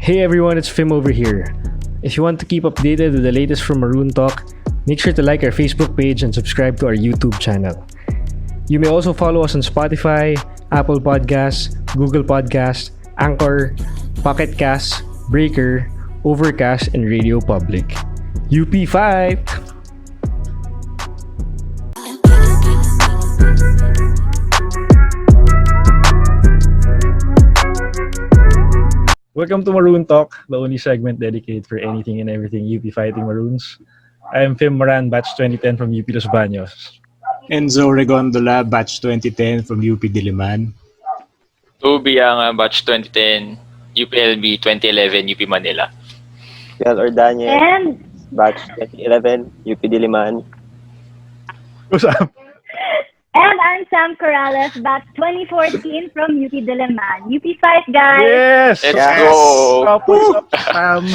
Hey everyone, it's Fim over here. If you want to keep updated with the latest from Maroon Talk, make sure to like our Facebook page and subscribe to our YouTube channel. You may also follow us on Spotify, Apple Podcasts, Google Podcasts, Anchor, Pocket Casts, Breaker, Overcast, and Radio Public. UP Fight! Welcome to Maroon Talk, the only segment dedicated for anything and everything UP Fighting Maroons. I am Fim Moran, batch 2010 from UP Los Baños. Enzo Regondola, batch 2010 from UP Diliman. Toby ang batch 2010, UPLB 2011, UP Manila. Miguel Ordanya, And batch 2011, UP Diliman. What's up? and I'm Sam Corrales, batch 2014 from UP Diliman. UP Fight, guys! Yes! Let's Yes. go! What's up, Sam?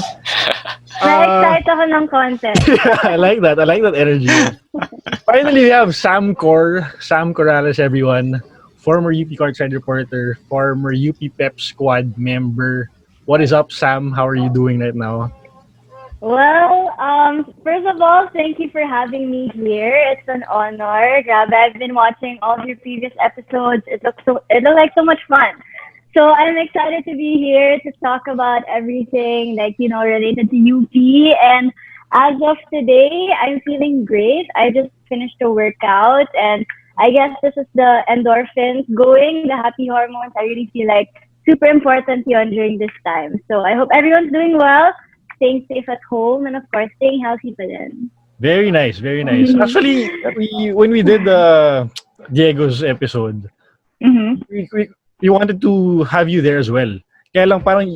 Na-excite ako ng konti. I like that energy. Finally, we have Sam Corrales, everyone. Former UP Courtside Reporter, former UP Pep Squad member. What is up, Sam? How are you doing right now? Well, first of all, thank you for having me here. It's an honor. Grabe, I've been watching all of your previous episodes. It looked like so much fun. So I'm excited to be here to talk about everything related to UP. And as of today, I'm feeling great. I just finished a workout, and I guess this is the endorphins going, the happy hormones. I really feel like super important yun during this time. So I hope everyone's doing well, staying safe at home, and of course, staying healthy pa din. Very nice, very nice. Actually, when we did Diego's episode, we wanted to have you there as well. Kaya lang parang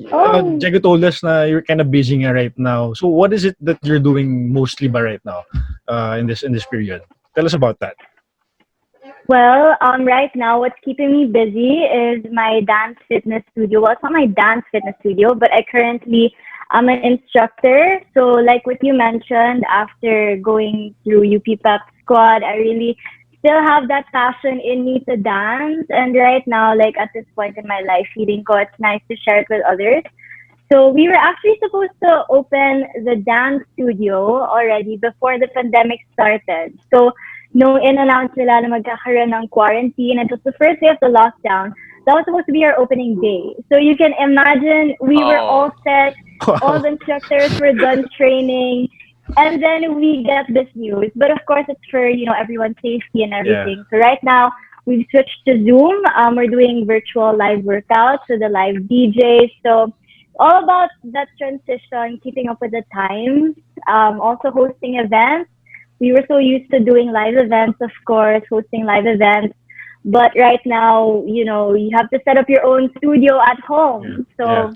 Diego told us na you're kind of busy nga right now. So what is it that you're doing mostly ba right now in this period? Tell us about that. Well, right now, what's keeping me busy is my dance fitness studio. Well, it's not my dance fitness studio, but I'm an instructor. So like what you mentioned, after going through UP Pep Squad, I really still have that passion in me to dance. And right now, like at this point in my life, feeling ko, it's nice to share it with others. So we were actually supposed to open the dance studio already before the pandemic started. So no in-announce nila na magkakaroon ng quarantine. And it was the first day of the lockdown. That was supposed to be our opening day. So you can imagine we were all set. All the instructors were done training. And then we get this news. But of course, it's for, everyone's safety and everything. Yeah. So right now, we've switched to Zoom. We're doing virtual live workouts with the live DJs. So all about that transition, keeping up with the times, also hosting events. We were so used to doing live events, of course, hosting live events. But right now, you have to set up your own studio at home. So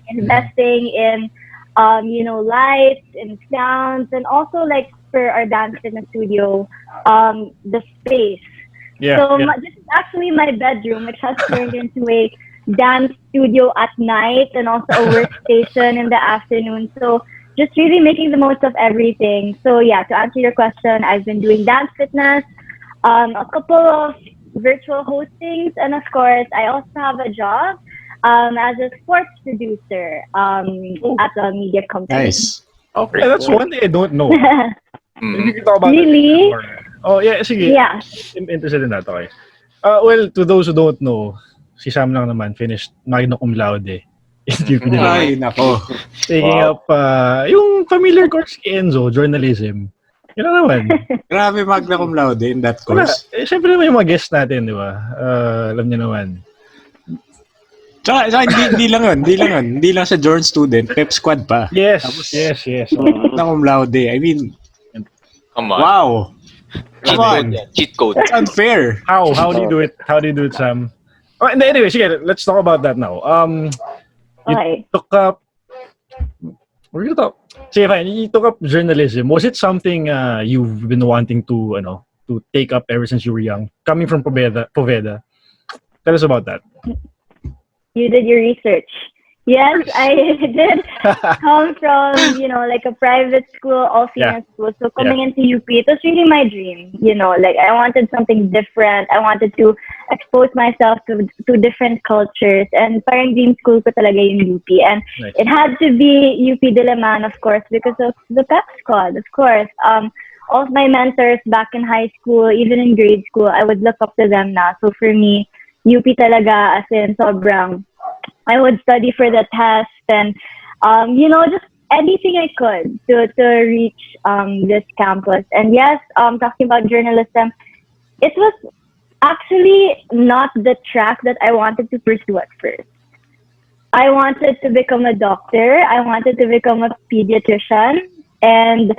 investing in, lights and sounds, and also like for our dance fitness studio, the space. This is actually my bedroom, which has turned into a dance studio at night and also a workstation in the afternoon. So just really making the most of everything. So yeah, to answer your question, I've been doing dance fitness, a couple of virtual hostings, and of course, I also have a job as a sports producer at a media company. Nice. Okay, that's one thing I don't know. Maybe you can talk about Really? Oh, yeah, sige. Yeah. I'm interested in that, okay. Well, to those who don't know, si Sam lang naman finished magna cum laude. Ay, nako. Taking up yung familiar course kay Enzo, journalism. Yun naman. Grabe magna cum laude in that course. Siyempre naman yung mga guests natin, di ba? Alam niyo naman. Tsaka hindi lang sa Jordan student, Pep Squad pa. Yes. Magna cum laude. I mean, Come on. wow. Cheat Come on. code yan. Cheat code. That's unfair. How do you do it? How do you do it, Sam? Oh, and anyway, sige, let's talk about that now. You took up. We're gonna talk. Sige, fine. You took up journalism. Was it something you've been wanting to take up ever since you were young? Coming from Poveda. Tell us about that. You did your research. Yes, I did come from, like a private school, all Yeah. female school. So coming into UP, it was really my dream. Like I wanted something different. I wanted to expose myself to different cultures. And parang dream school ko talaga yung UP. And Nice. it had to be UP Diliman, of course, because of the Pep Squad, of course. All of my mentors back in high school, even in grade school, I would look up to them now. So for me, UP talaga, as in sobrang I would study for the test and, just anything I could to reach this campus. And yes, talking about journalism, it was actually not the track that I wanted to pursue at first. I wanted to become a doctor. I wanted to become a pediatrician. And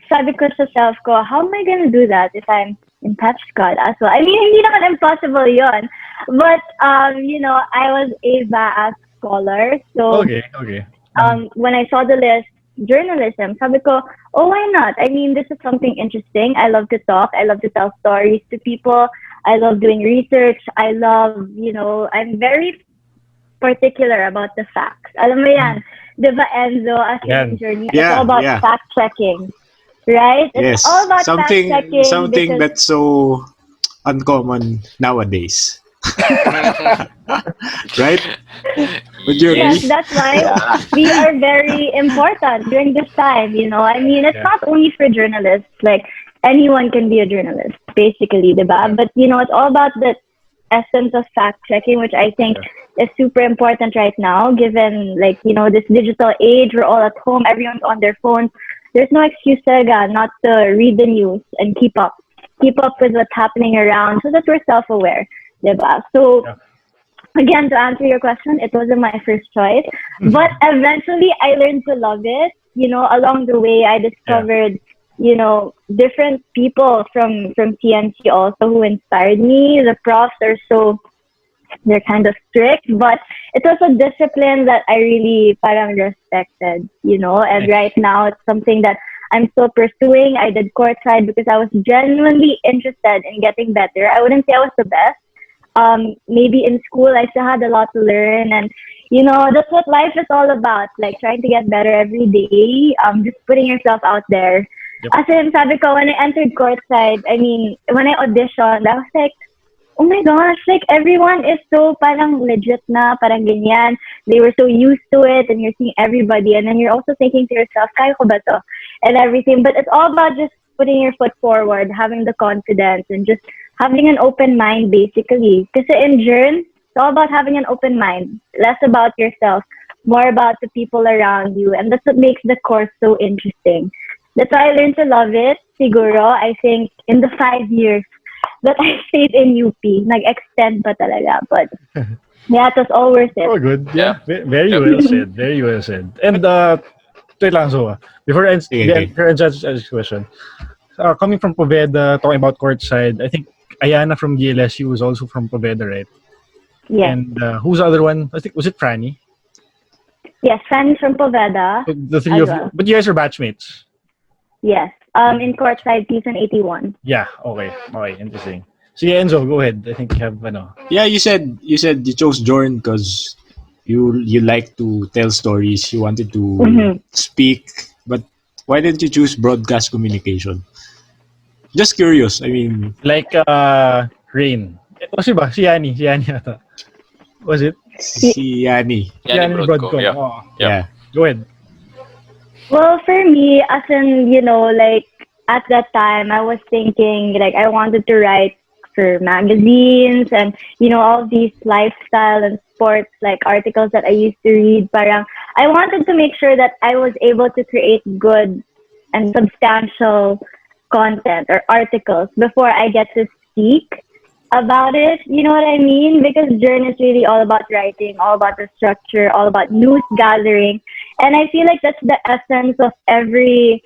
sabi ko sa self ko, how am I gonna do that if I'm in Pep Squad as well? I mean, hindi naman impossible yon. But, I was a VAS scholar. So, Okay. when I saw the list, journalism, sabi ko, oh, why not? I mean, this is something interesting. I love to talk. I love to tell stories to people. I love doing research. I love, I'm very particular about the facts. Alam mo yan, di ba, Enzo, as Yan. your journey, it's Yeah, all about yeah. fact-checking, right? Yes. It's all about fact-checking Something because that's so uncommon nowadays. Right? Would you yes, agree? that's why we are very important during this time, I mean, it's Yeah. not only for journalists, like anyone can be a journalist, basically, diba? But, it's all about the essence of fact checking, which I think is super important right now, given like, this digital age, we're all at home, everyone's on their phones. There's no excuse talaga not to read the news and keep up with what's happening around so that we're self-aware, diba? So, Yeah. again, to answer your question, it wasn't my first choice, but eventually I learned to love it. Along the way, I discovered, different people from TNC also who inspired me. The profs are they're kind of strict, but it was a discipline that I really parang respected, and right now it's something that I'm still pursuing. I did courtside because I was genuinely interested in getting better. I wouldn't say I was the best. Maybe in school I still had a lot to learn, and that's what life is all about, like trying to get better every day, just putting yourself out there. Yep. As in, sabi ko, when I entered courtside, I mean, when I auditioned, I was like, oh my gosh, like everyone is so parang legit na, parang ganyan. They were so used to it, and you're seeing everybody, and then you're also thinking to yourself, kaya ko ba to? And everything. But it's all about just putting your foot forward, having the confidence, and just having an open mind, basically. Because in Journ, it's all about having an open mind, less about yourself, more about the people around you, and that's what makes the course so interesting. That's why I learned to love it. Siguro, I think in the 5 years that I stayed in UP, nag-extend pa talaga. But yeah, it was all worth it. Oh, good. Yeah. Very Yep. well said. Very well said. And wait lang, so before I Okay. answer this question, coming from Poveda, talking about courtside, I think Ayana from GLSU was also from Poveda, right? Yes. And who's the other one? I think was it Franny? Yes, friends from Poveda. So the three As of well. you, but you guys are batchmates. Yes. In courtside, season 81. Yeah. Okay. Interesting. So yeah, Enzo, go ahead. I think you have Yeah, you said you chose Jorn because you like to tell stories. You wanted to Mhm. speak, but why didn't you choose broadcast communication? Just curious. I mean, like Rain. Was it ba? Si Yani ata. Was it? si Yani. Yan yung Broadcom, yeah. Oh. Yeah. Go ahead. Well, for me, as in, like at that time, I was thinking like I wanted to write for magazines and, all these lifestyle and sports like articles that I used to read. Parang I wanted to make sure that I was able to create good and substantial content or articles before I get to speak about it. You know what I mean? Because Journ is really all about writing, all about the structure, all about news gathering. And I feel like that's the essence of every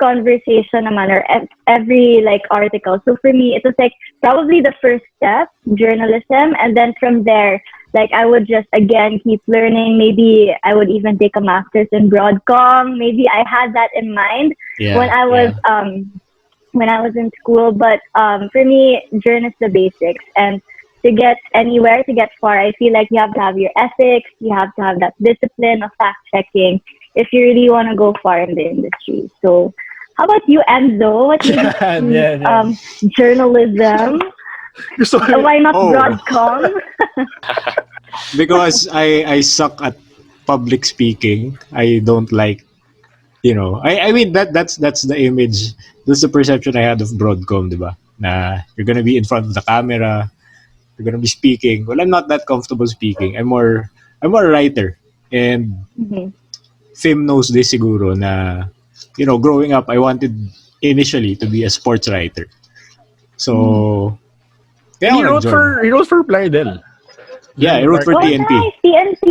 conversation naman, or every like article. So for me, it was like probably the first step, journalism, and then from there, like I would just again keep learning. Maybe I would even take a master's in broadcom. Maybe I had that in mind when I was in school. But for me, Journ is the basics, and to get anywhere, to get far, I feel like you have to have your ethics, you have to have that discipline of fact checking if you really want to go far in the industry. So, how about you, Enzo? What do you choose journalism? Why not Oh. Broadcom? Because I suck at public speaking. I don't like, I mean that's the image, that's the perception I had of Broadcom, diba? Na you're gonna be in front of the camera, you're gonna be speaking. Well, I'm not that comfortable speaking. I'm more a writer, and Mhm. Fim knows this siguro na, growing up I wanted initially to be a sports writer. So kaya And ako nag-join. he wrote for Plaridel. Yeah, I wrote for Oh, TNP. nice. TNT.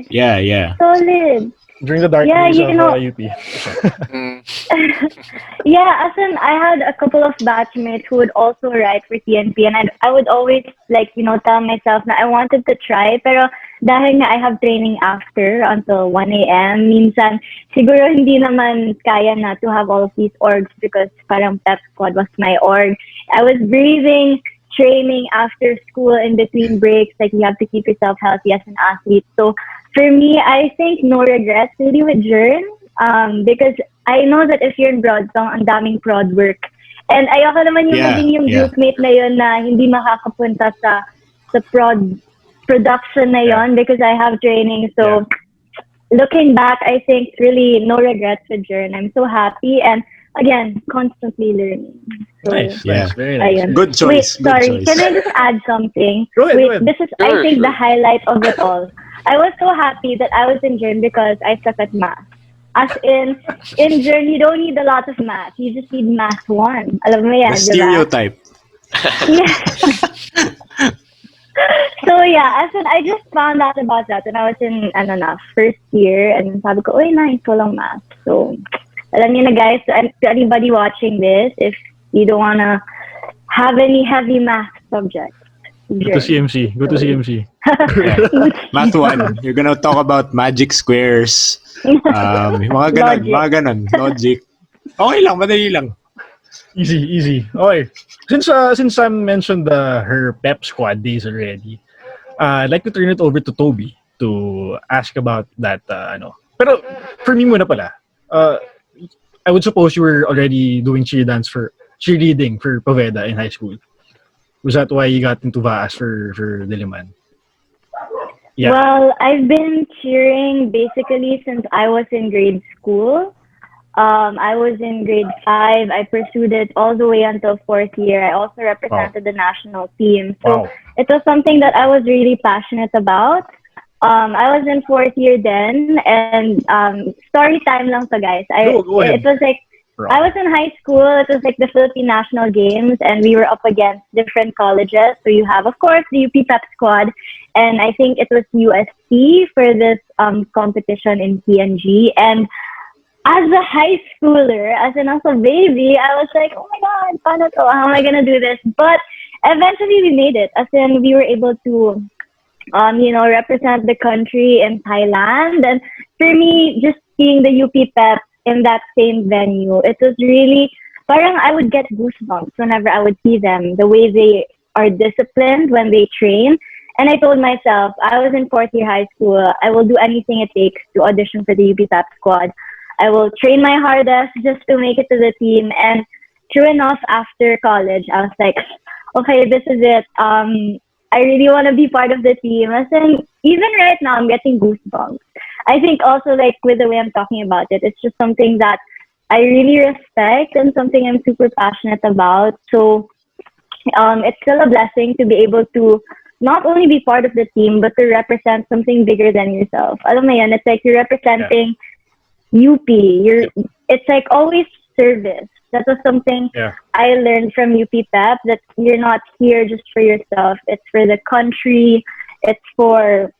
Yeah. Solid. During the dark Yeah, days of UP. Mm. Yeah, as in, I had a couple of batchmates who would also write for TNP, and I would always, tell myself na I wanted to try, pero dahil nga I have training after until 1 a.m., minsan, siguro hindi naman kaya na to have all of these orgs because parang Pep Squad was my org. I was breathing training after school in between breaks, like you have to keep yourself healthy as an athlete. So for me, I think no regrets really with Jern, because I know that if you're in Broadcom, ang daming prod work. And ayoko naman yung maging yung groupmate na yun na hindi makakapunta sa production na yun because I have training. So looking back, I think really no regrets with Jern. I'm so happy, and again, constantly learning. So, Nice, very nice. ayun. Good choice. Wait, sorry. Good choice. Can I just add something? Go ahead, Wait, go ahead. this is, Sure, I think, sure. the highlight of it all. I was so happy that I was in Jern because I suck at math. As in Jern, you don't need a lot of math. You just need math 1. Alam mo yan, The diba? stereotype. Yeah. So yeah, as in, I just found out about that when I was in first year, and sabi ko, "Uy, nice, walang math." So, alam niyo na guys, to anybody watching this, if you don't wanna have any heavy math subjects, Go to CMC. Math 1. You're gonna talk about magic squares. Yung mga ganon. Logic. Okay lang, madali lang. Easy. Okay. Since Sam mentioned her Pep Squad days already, I'd like to turn it over to Toby to ask about that. Pero for me muna pala, I would suppose you were already doing cheerleading for Poveda in high school. Was that why you got into VAAS for Diliman? Yeah. Well, I've been cheering basically since I was in grade school. I was in grade 5. I pursued it all the way until 4th year. I also represented the national team. So it was something that I was really passionate about. I was in 4th year then, and story time lang to guys. Go ahead. It was like, I was in high school. It was like the Philippine National Games, and we were up against different colleges. So you have, of course, the UP Pep Squad, and I think it was USC for this competition in PNG. And as a high schooler, as a baby, I was like, oh my God, paano to? How am I gonna do this? But eventually we made it. As in, we were able to, represent the country in Thailand. And for me, just seeing the UP Pep in that same venue, it was really, parang I would get goosebumps whenever I would see them, the way they are disciplined when they train. And I told myself, I was in 4th year high school, I will do anything it takes to audition for the UP Pep Squad. I will train my hardest just to make it to the team. And true enough, after college, I was like, okay, this is it. I really want to be part of the team. And even right now, I'm getting goosebumps. I think also, like, with the way I'm talking about it, it's just something that I really respect and something I'm super passionate about. So it's still a blessing to be able to not only be part of the team, but to represent something bigger than yourself. Alam mo yan, it's like you're representing UP. It's like always service. That was something I learned from UP Pep, that you're not here just for yourself. It's for the country. It's for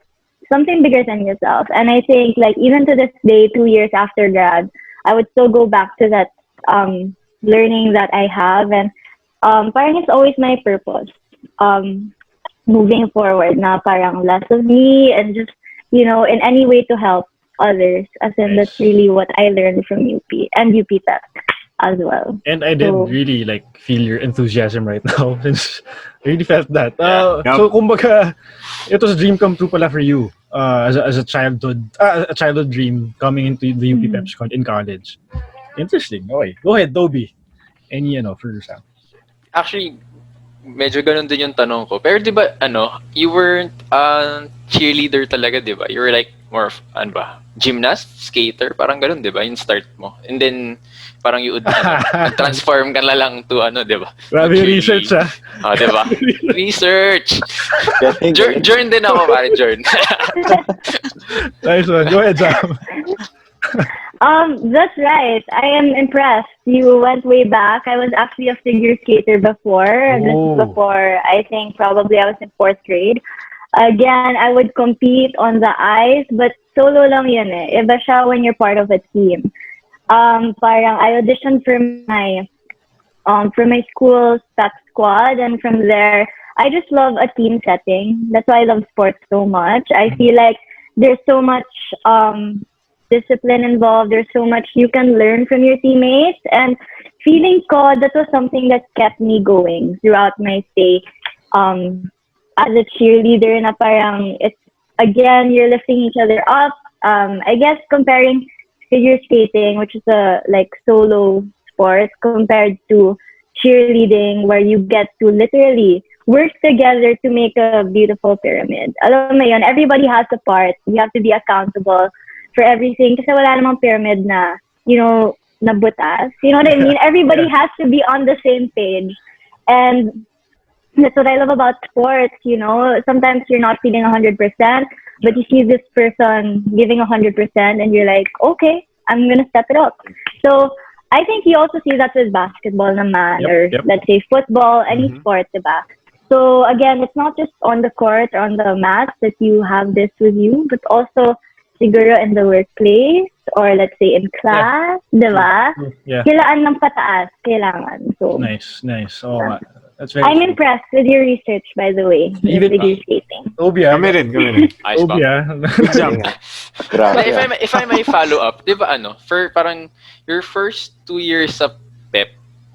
something bigger than yourself. And I think, like, even to this day, 2 years after grad, I would still go back to that learning that I have. And parang it's always my purpose. Moving forward, na parang less of me and just, in any way to help others. As in, that's really what I learned from UP and UP Pep. as well. And I did So- really like feel your enthusiasm right now since I really felt that. Yup. So kumbaga, it was a dream come true pala for you as a childhood dream coming into the UP Pep Squad in college. Interesting. Okay, go ahead, Toby. Any for Sam? Actually, medyo ganun din yung tanong ko. Pero di ba, you weren't cheerleader talaga, di ba? You were like more of, gymnast, skater, parang ganun, di ba? Yung start mo. And then, parang you would, transform ka na lang to, di ba? Grabe yung Cheerlead. research, ah. Di ba? Research! Galing, galing. Journ din ako, pare, journ. Nice one. Go ahead, Sam. That's right. I am impressed. You went way back. I was actually a figure skater before. This Oh. is before, I think probably I was in 4th grade. Again, I would compete on the ice, but solo lang yun eh. Iba siya when you're part of a team. Parang I auditioned for my school's Pep Squad, and from there, I just love a team setting. That's why I love sports so much. I feel like there's so much discipline involved. There's so much you can learn from your teammates, and feeling ko that was something that kept me going throughout my stay as a cheerleader. Na parang it's again you're lifting each other up. I guess comparing figure skating, which is a like solo sport, compared to cheerleading, where you get to literally work together to make a beautiful pyramid. Alam mo yun, everybody has a part. You have to be accountable for everything. Kasi wala namang pyramid na, na butas. You know what I mean? Everybody has to be on the same page. And that's what I love about sports, Sometimes you're not feeling 100%, but you see this person giving 100% and you're like, okay, I'm going to step it up. So I think you also see that with basketball naman, or let's say football, any sport, diba? So again, it's not just on the court or on the mat that you have this with you, but also siguro in the workplace or let's say in class, diba? Yeah. Kailangan ng pataas, kailangan. So Nice. Oh, that's very I'm true. impressed with your research, by the way, with Even- figure skating. Toby, Kami rin. Ayos Toby, pa. Good job. Grabe. If I may follow up, di ba for parang your first 2 years sa PEP,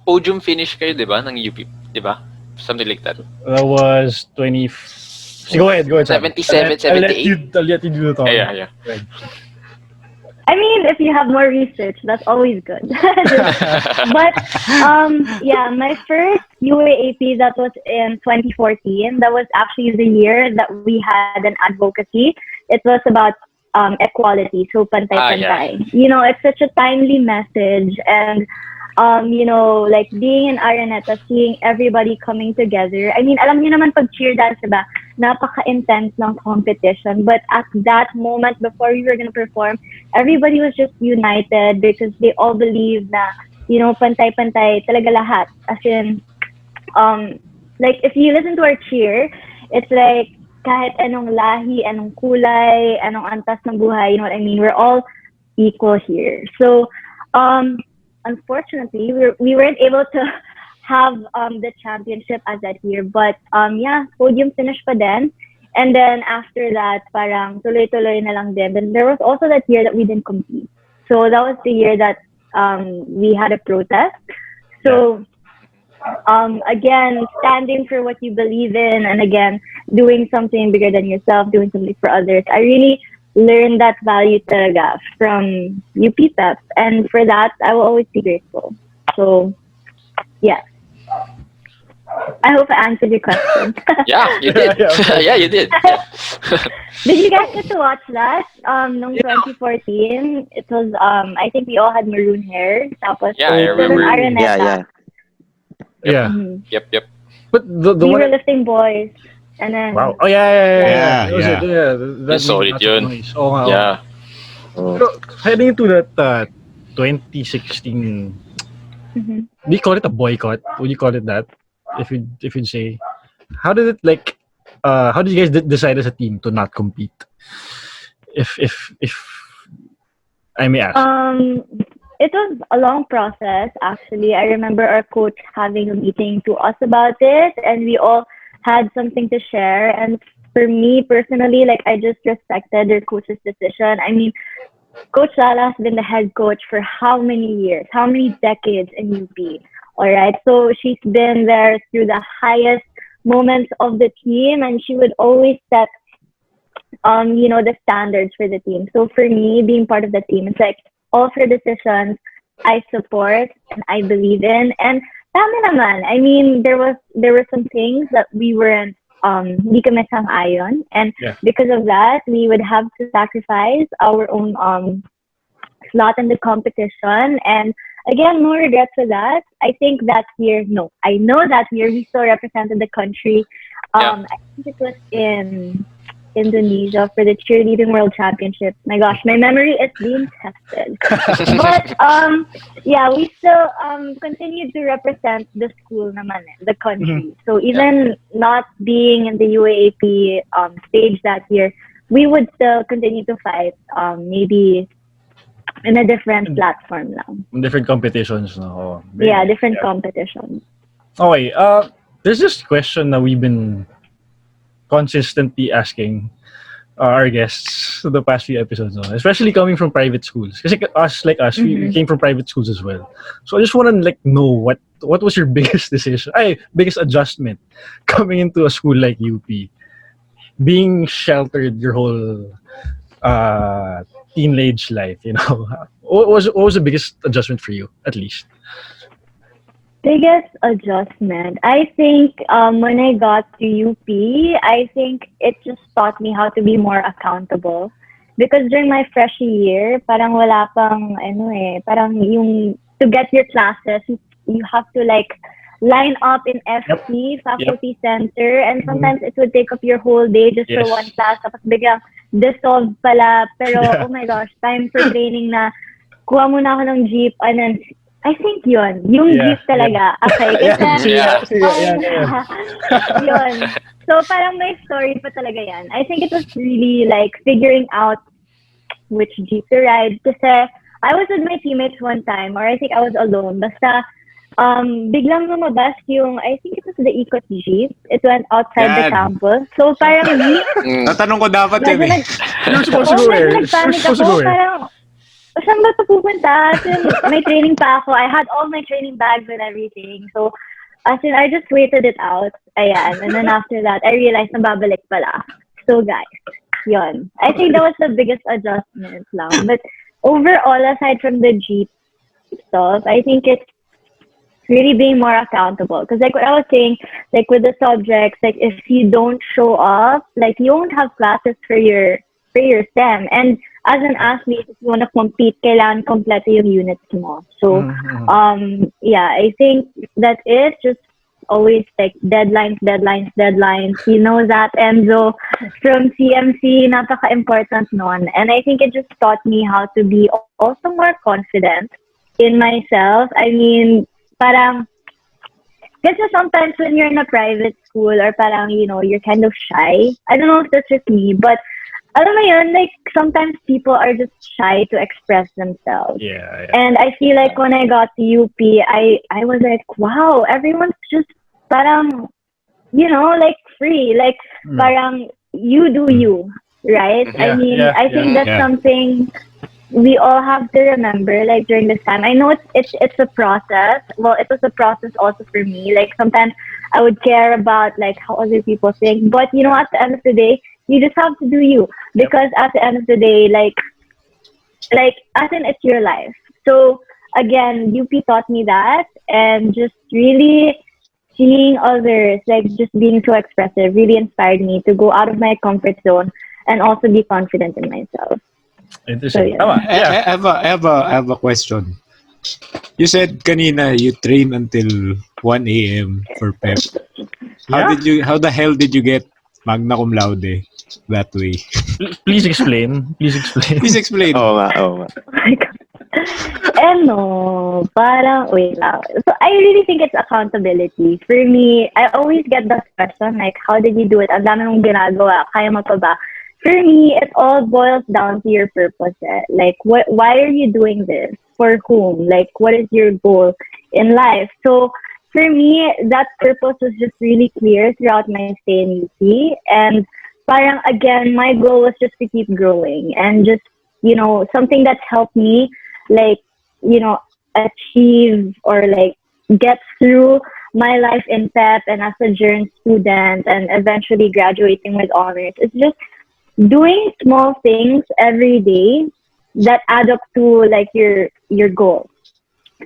podium finish kayo, di ba, ng UP, di ba? Something like that. That was 20. Go ahead, Sam. 77, 78. I'll let you do the talking. Yeah. I mean, if you have more research, that's always good. But my first UAAP, that was in 2014. That was actually the year that we had an advocacy. It was about equality, so pantay-pantay. It's such a timely message, and like being in Araneta, seeing everybody coming together. I mean, alam niyo naman pag cheer dance, diba? Napaka-intense ng competition. But at that moment, before we were gonna perform, everybody was just united because they all believe na, pantay-pantay talaga lahat. As in, like if you listen to our cheer, it's like kahit anong lahi, anong kulay, anong antas ng buhay, you know what I mean? We're all equal here. So, unfortunately, we weren't able to have the championship as that year. But podium finish pa din. And then after that, parang tuloy-tuloy na lang din. Then there was also that year that we didn't compete. So that was the year that we had a protest. So again, standing for what you believe in, and again, doing something bigger than yourself, doing something for others. I really learned that value talaga from UP Pep, and for that, I will always be grateful. So, yeah. I hope I answered your question. Yeah, you did. Yeah, you did. Did you guys get to watch that? Noong 2014, it was, I think we all had maroon hair. Tapos, Yeah, I remember. Yeah. Mhm. Yep. But the We one. were lifting boys. And then, Wow. Oh yeah. Yeah. That Yung solid made lots of yun. noise. Oo nga. Yeah. Pero heading into that 2016, Mhm. do you call it a boycott? Would you call it that? If you'd say, how did it how did you guys decide as a team to not compete? If I may ask. It was a long process, actually. I remember our coach having a meeting to us about it, and we all had something to share. And for me personally, like, I just respected their coach's decision. I mean, Coach Lala has been the head coach for how many years, how many decades in UP. All right. So she's been there through the highest moments of the team, and she would always set the standards for the team. So for me, being part of the team, it's like all of her decisions I support and I believe in. And tama naman. I mean, there were some things that we weren't hindi kami sang-ayon, and Yeah. because of that, we would have to sacrifice our own slot in the competition. And again, no regrets for that. I think that year, no, I know that year we still represented the country. Yeah. I think it was in Indonesia for the cheerleading world championship. My gosh, my memory is being tested. But yeah, we still continued to represent the school naman, the country. So even not being in the UAAP stage that year, we would still continue to fight. Maybe in a different platform now. Different competitions, no? Yeah, different competitions. Okay, there's this question that we've been consistently asking our guests the past few episodes, no? Especially coming from private schools. Because us, we came from private schools as well. So I just want to know what was your biggest decision, biggest adjustment coming into a school like UP, being sheltered your whole teenage life. What was the biggest adjustment for you, at least? Biggest adjustment. I think when I got to UP, I think it just taught me how to be more accountable. Because during my freshie year, parang wala pang, parang yung, to get your classes, you have to like line up in FC, faculty center, and sometimes it would take up your whole day just for one class. Tapos biglang dissolve pala. Pero, oh my gosh, time for training na, kuha muna ako ng jeep, and then I think yung jeep talaga. Okay, yun. So parang may story pa talaga yan. I think it was really like figuring out which jeep to ride. Kasi I was with my teammates one time, or I think I was alone. Basta biglang lumabas yung, I think it was the Ikot jeep. It went outside the campus. So parang Natanong ko dapat yun eh. You're supposed to go there. You're supposed to go there. Parang, saan ba ito pupunta? As in, may training pa ako. I had all my training bags and everything. So, as in, I just waited it out. Ayan. And then after that, I realized na babalik pala. So, guys, yun. I think that was the biggest adjustment lang. But overall, aside from the Jeep stuff, I think it's really being more accountable. Because like what I was saying, like with the subjects, like if you don't show up, like you won't have classes for your STEM. And as an athlete, if you want to compete, kailangan kompleto yung units mo. So, yeah, I think that is just always like deadlines. You know that, Enzo, from CMC, napaka-important nun. And I think it just taught me how to be also more confident in myself. I mean, parang, kasi sometimes when you're in a private school or parang, you're kind of shy. I don't know if that's just me, but alam mo yun, like, sometimes people are just shy to express themselves. Yeah. And I feel like when I got to UP, I was like, wow, everyone's just parang, like free. Like, parang you do you, right? Yeah, I mean, I think that's something we all have to remember, like, during this time. I know it's a process. Well, it was a process also for me. Like, sometimes I would care about, like, how other people think. But, at the end of the day, you just have to do you, because at the end of the day, like as in, it's your life. So again, UP taught me that, and just really seeing others, like just being so expressive, really inspired me to go out of my comfort zone and also be confident in myself. Interesting. So, I have a question. You said kanina you train until 1 a.m. for Pep. How the hell did you get magna cum laude that way? Please explain. Please explain. Oo nga. oh my God. Parang, wait lang. So I really think it's accountability. For me, I always get that question, like, how did you do it? Ang dami mong ginagawa, kaya mo pa ba? For me, it all boils down to your purpose. Like, why are you doing this? For whom? Like, what is your goal in life? So for me, that purpose was just really clear throughout my stay in UP. And parang, again, my goal was just to keep growing and just something that's helped me, like, achieve or like get through my life in Pep and as a journey student and eventually graduating with honors. It's just doing small things every day that add up to like your goal.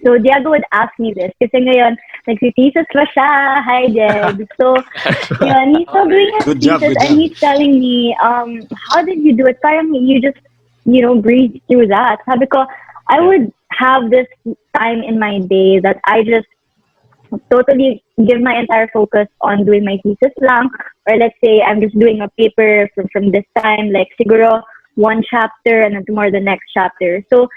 So Diego would ask me this kasi ngayon nagsithesis pa siya. Hi Deg. So yun, he's still doing his Good job, thesis good and job. he's telling me, how did you do it? Parang you just, breathe through that. Sabi ko, I would have this time in my day that I just totally give my entire focus on doing my thesis lang, or let's say I'm just doing a paper from this time, like siguro one chapter and then tomorrow the next chapter. So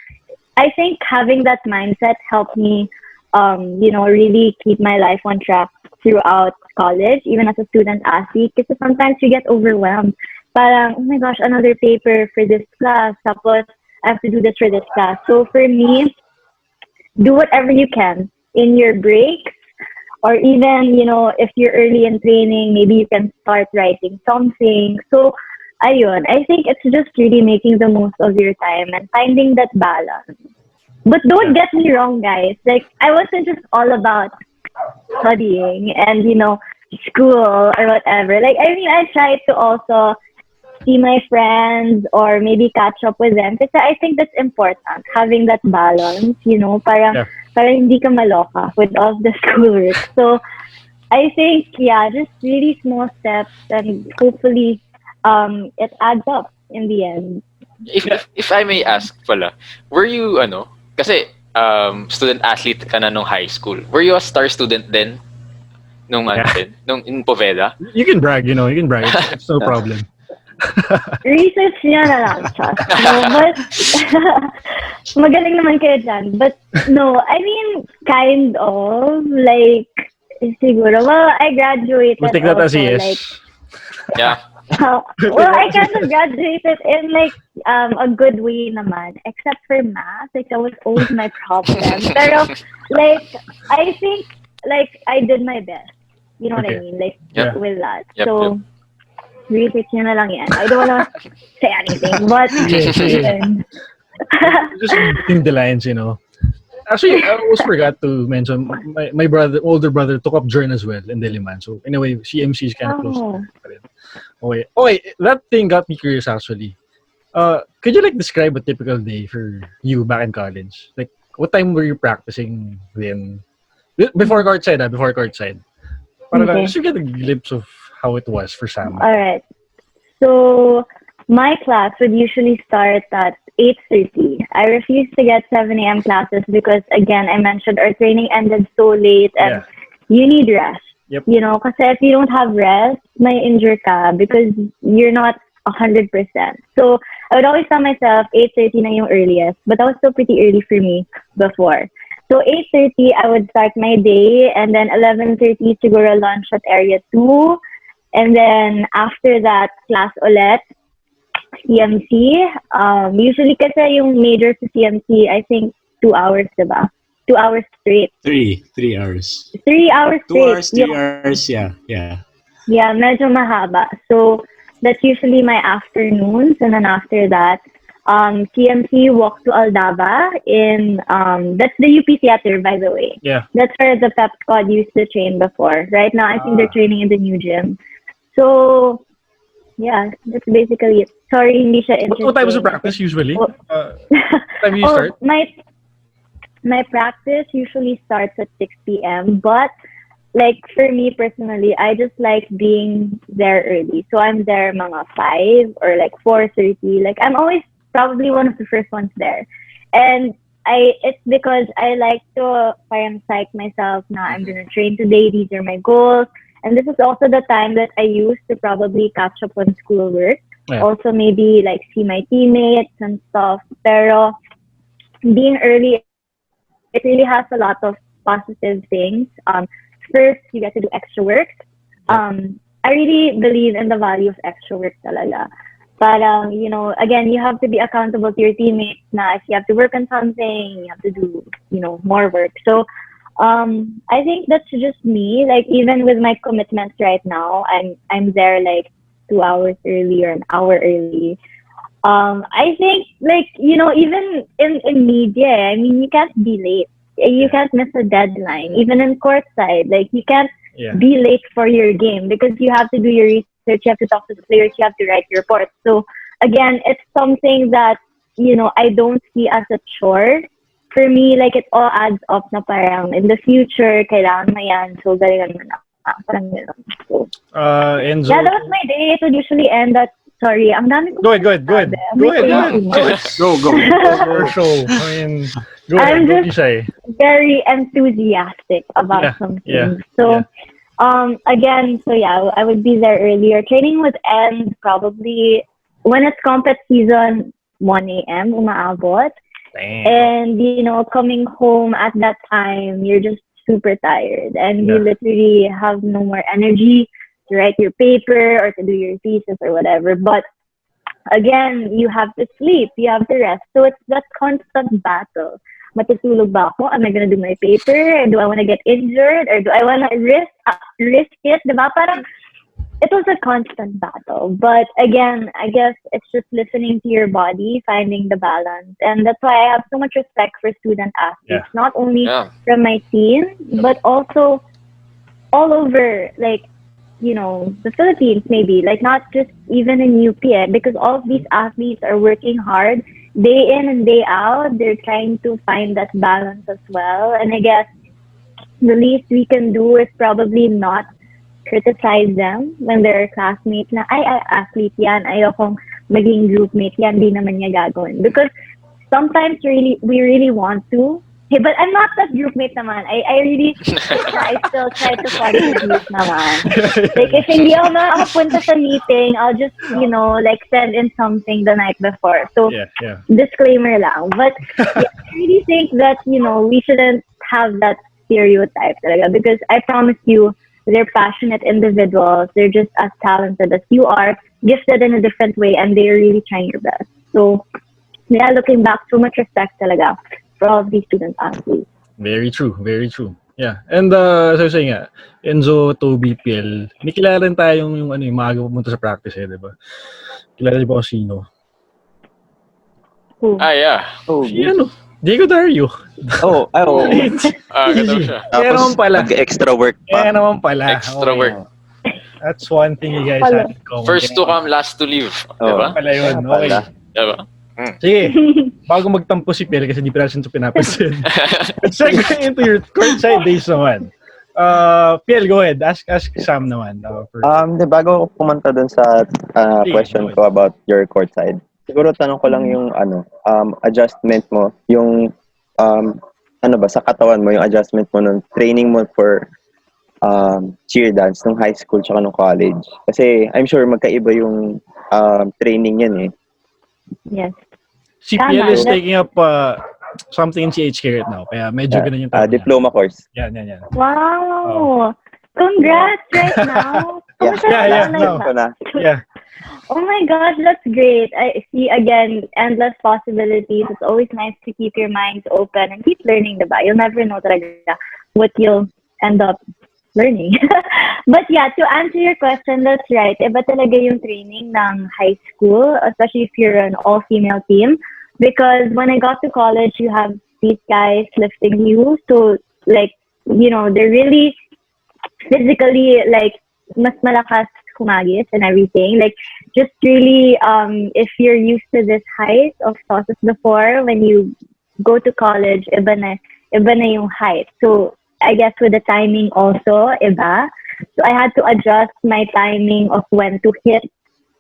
I think having that mindset helped me, really keep my life on track throughout college, even as a student athlete. Because sometimes you get overwhelmed. Parang, oh my gosh, another paper for this class. Tapos, I have to do this for this class. So for me, do whatever you can in your breaks, or even, if you're early in training, maybe you can start writing something. So, ayun, I think it's just really making the most of your time and finding that balance. But don't get me wrong, guys. Like, I wasn't just all about studying and, school or whatever. Like, I mean, I tried to also see my friends or maybe catch up with them. Because I think that's important, having that balance, parang, parang hindi ka maloka with all the schoolwork. So, I think, just really small steps and hopefully it adds up in the end. If I may ask pala, were you kasi student athlete ka na nung high school. Were you a star student then nung nung in Poveda? You can brag, you can brag. It's no problem. Research niya na lang siya. No, but magaling naman kayo dyan. But no, I mean, kind of, like, siguro, well, I graduated We'll take that as also, a yes. like, Yeah. well, I kind of graduated in like a good way naman, except for math. Like that was always my problem. Pero like I think like I did my best. You know what I mean? Like with that. So research nyo na lang yan. I don't wanna say anything, but yun. Just between the lines, Actually, I almost forgot to mention my older brother took up journal as well in Diliman. So in a way, CMC is kind of close to that. Okay, that thing got me curious actually. Could you like describe a typical day for you back in college? Like, what time were you practicing then? Before courtside, before courtside. Para lang, just to get a glimpse of how it was for Sam. All right. So my class would usually start at 8:30. I refused to get 7 a.m. classes because, again, I mentioned our training ended so late and you need rest. Yep. Kasi if you don't have rest, may injure ka because you're not 100%. So I would always tell myself 8:30 na yung earliest, but that was still pretty early for me before. So 8:30, I would start my day, and then 11:30 siguro lunch at area 2. And then after that, class ulit, CMC. Usually kasi yung major sa CMC, I think 2 hours, diba? 2 hours straight. 3 hours. 3 hours 2 straight. hours, 3 hours, yeah. Yeah, medyo mahaba. So that's usually my afternoons, and then after that, CMC walk to Aldaba in that's the UP Theater, by the way. Yeah. That's where the Pep Squad used to train before. Right now, I think they're training in the new gym. So yeah, that's basically it. Sorry, hindi siya interesting. What time was the practice usually? What time you start? My practice usually starts at 6 p.m. But like for me personally, I just like being there early. So I'm there mga 5 or like 4:30. Like I'm always probably one of the first ones there. And it's because I like to parang psych myself na I'm gonna train today, these are my goals. And this is also the time that I use to probably catch up on schoolwork. Yeah. Also maybe like see my teammates and stuff. Pero being early, it really has a lot of positive things. First, you get to do extra work. I really believe in the value of extra work talaga. But, again, you have to be accountable to your teammates na if you have to work on something, you have to do, more work. So, I think that's just me. Like, even with my commitments right now, I'm there like 2 hours early or an hour early. I think like even in media, I mean you can't be late. You can't miss a deadline. Even in courtside, like you can't Yeah. be late for your game because you have to do your research, you have to talk to the players, you have to write your reports. So again, it's something that I don't see as a chore. For me, like it all adds up na parang in the future, kailangan mo yan, so galingan mo na. Parang ganun. So, Enzo. yeah, that was my day. It would usually end at, sorry, ang dami ko Go ahead. Go ahead. Go. Your show. I mean, go ahead. I'm Don't just be shy. very enthusiastic about something. Yeah. So, again, so yeah, I would be there earlier. Training would end probably when it's compet season, 1 a.m. umaabot. Damn. And, coming home at that time, you're just super tired. And you literally have no more energy to write your paper or to do your thesis or whatever. But again, you have to sleep, you have to rest. So it's that constant battle. Matutulog ba ako? Am I gonna do my paper? Do I want to get injured? Or do I want to risk it? Diba? Parang, it was a constant battle. But again, I guess it's just listening to your body, finding the balance. And that's why I have so much respect for student athletes. Not only from my team, but also all over, like, the Philippines maybe. Like, not just even in UP. Because all of these athletes are working hard day in and day out. They're trying to find that balance as well. And I guess the least we can do is probably not criticize them when they're classmates na, ay athlete yan, ayokong maging groupmate yan, di naman niya gagawin. Because sometimes we really want to. Hey, but I'm not that groupmate naman. I really, I still try to contribute naman. Like, if hindi ako makakapunta sa meeting, I'll just, like, send in something the night before. So, disclaimer lang. But I really think that, we shouldn't have that stereotype talaga. Because I promise you, they're passionate individuals. They're just as talented as you are, gifted in a different way, and they're really trying their best. So, yeah, looking back, so much respect talaga for all of these student athletes. Very true. Yeah. And as I was saying nga, Enzo, Toby, Piel, may kilala rin tayong yung maaga pumunta sa practice di ba? Kilala niyo ba kung sino? Who? Yeah. Si Diego Dario. Ganda siya. Kaya naman pala. Nag-extra work pa. Kaya naman pala. Extra work. That's one thing you guys have in common. First to come, last to leave. Diba? Pala yun. Okay. Diba? Sige. Bago magtampo si Piel kasi di pa natin ito pinapansin. Let's segue into your courtside days naman. Piel, go ahead. Ask Sam naman. Bago ko pumunta dun sa question ko about your courtside, siguro tanong ko lang yung adjustment mo, yung sa katawan mo, yung adjustment mo ng training mo for cheer dance nung high school tsaka nung college. Kasi I'm sure magkaiba yung training yan eh. Yes. Si Piel is taking up something in CHK right now. Kaya medyo ganun yung diploma course. Yan. Wow! Congrats right now! Yeah. Oh my gosh, that's great. I see, again, endless possibilities. It's always nice to keep your minds open and keep learning, diba? You'll never know talaga what you'll end up learning. But yeah, to answer your question, that's right. Iba talaga yung training ng high school, especially if you're an all-female team. Because when I got to college, you have these guys lifting you. So, like, they're really physically, like, mas malakas humagis and everything. Like, just really, if you're used to this height of sauces before, when you go to college, iba na yung height. So, I guess with the timing also, iba. So, I had to adjust my timing of when to hit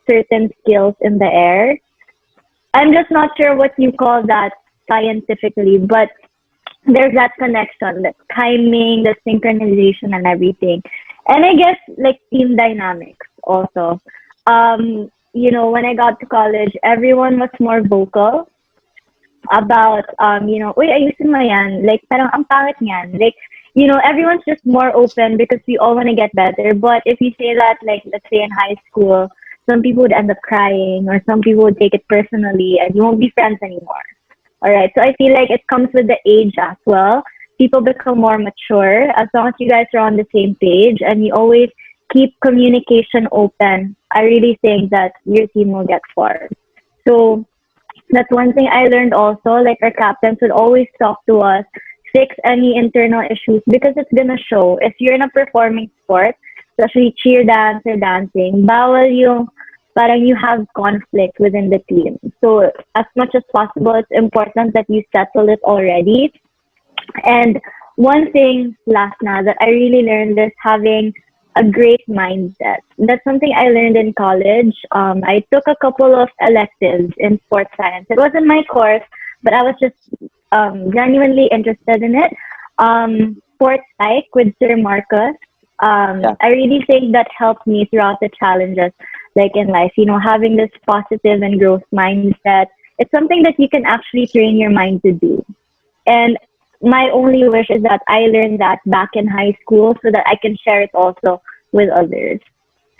certain skills in the air. I'm just not sure what you call that scientifically, but there's that connection, the timing, the synchronization, and everything. And I guess, like, team dynamics also. When I got to college, everyone was more vocal about, uy, ayusin mo yan. Like, parang ang pangit niyan. Like, everyone's just more open because we all want to get better. But if you say that, like, let's say in high school, some people would end up crying or some people would take it personally and you won't be friends anymore. All right. So I feel like it comes with the age as well. People become more mature as long as you guys are on the same page and you always keep communication open. I really think that your team will get far. So that's one thing I learned also. Like our captains would always talk to us, fix any internal issues because it's gonna show. If you're in a performing sport, especially cheer dance or dancing, bawal yung parang you have conflict within the team. So as much as possible, it's important that you settle it already. And one thing, last na, that I really learned is having a great mindset. That's something I learned in college. I took a couple of electives in sports science. It wasn't my course, but I was just genuinely interested in it. Sports psych with Sir Marcus. Yeah. I really think that helped me throughout the challenges, like in life. You know, having this positive and growth mindset. It's something that you can actually train your mind to do. And my only wish is that I learned that back in high school so that I can share it also with others.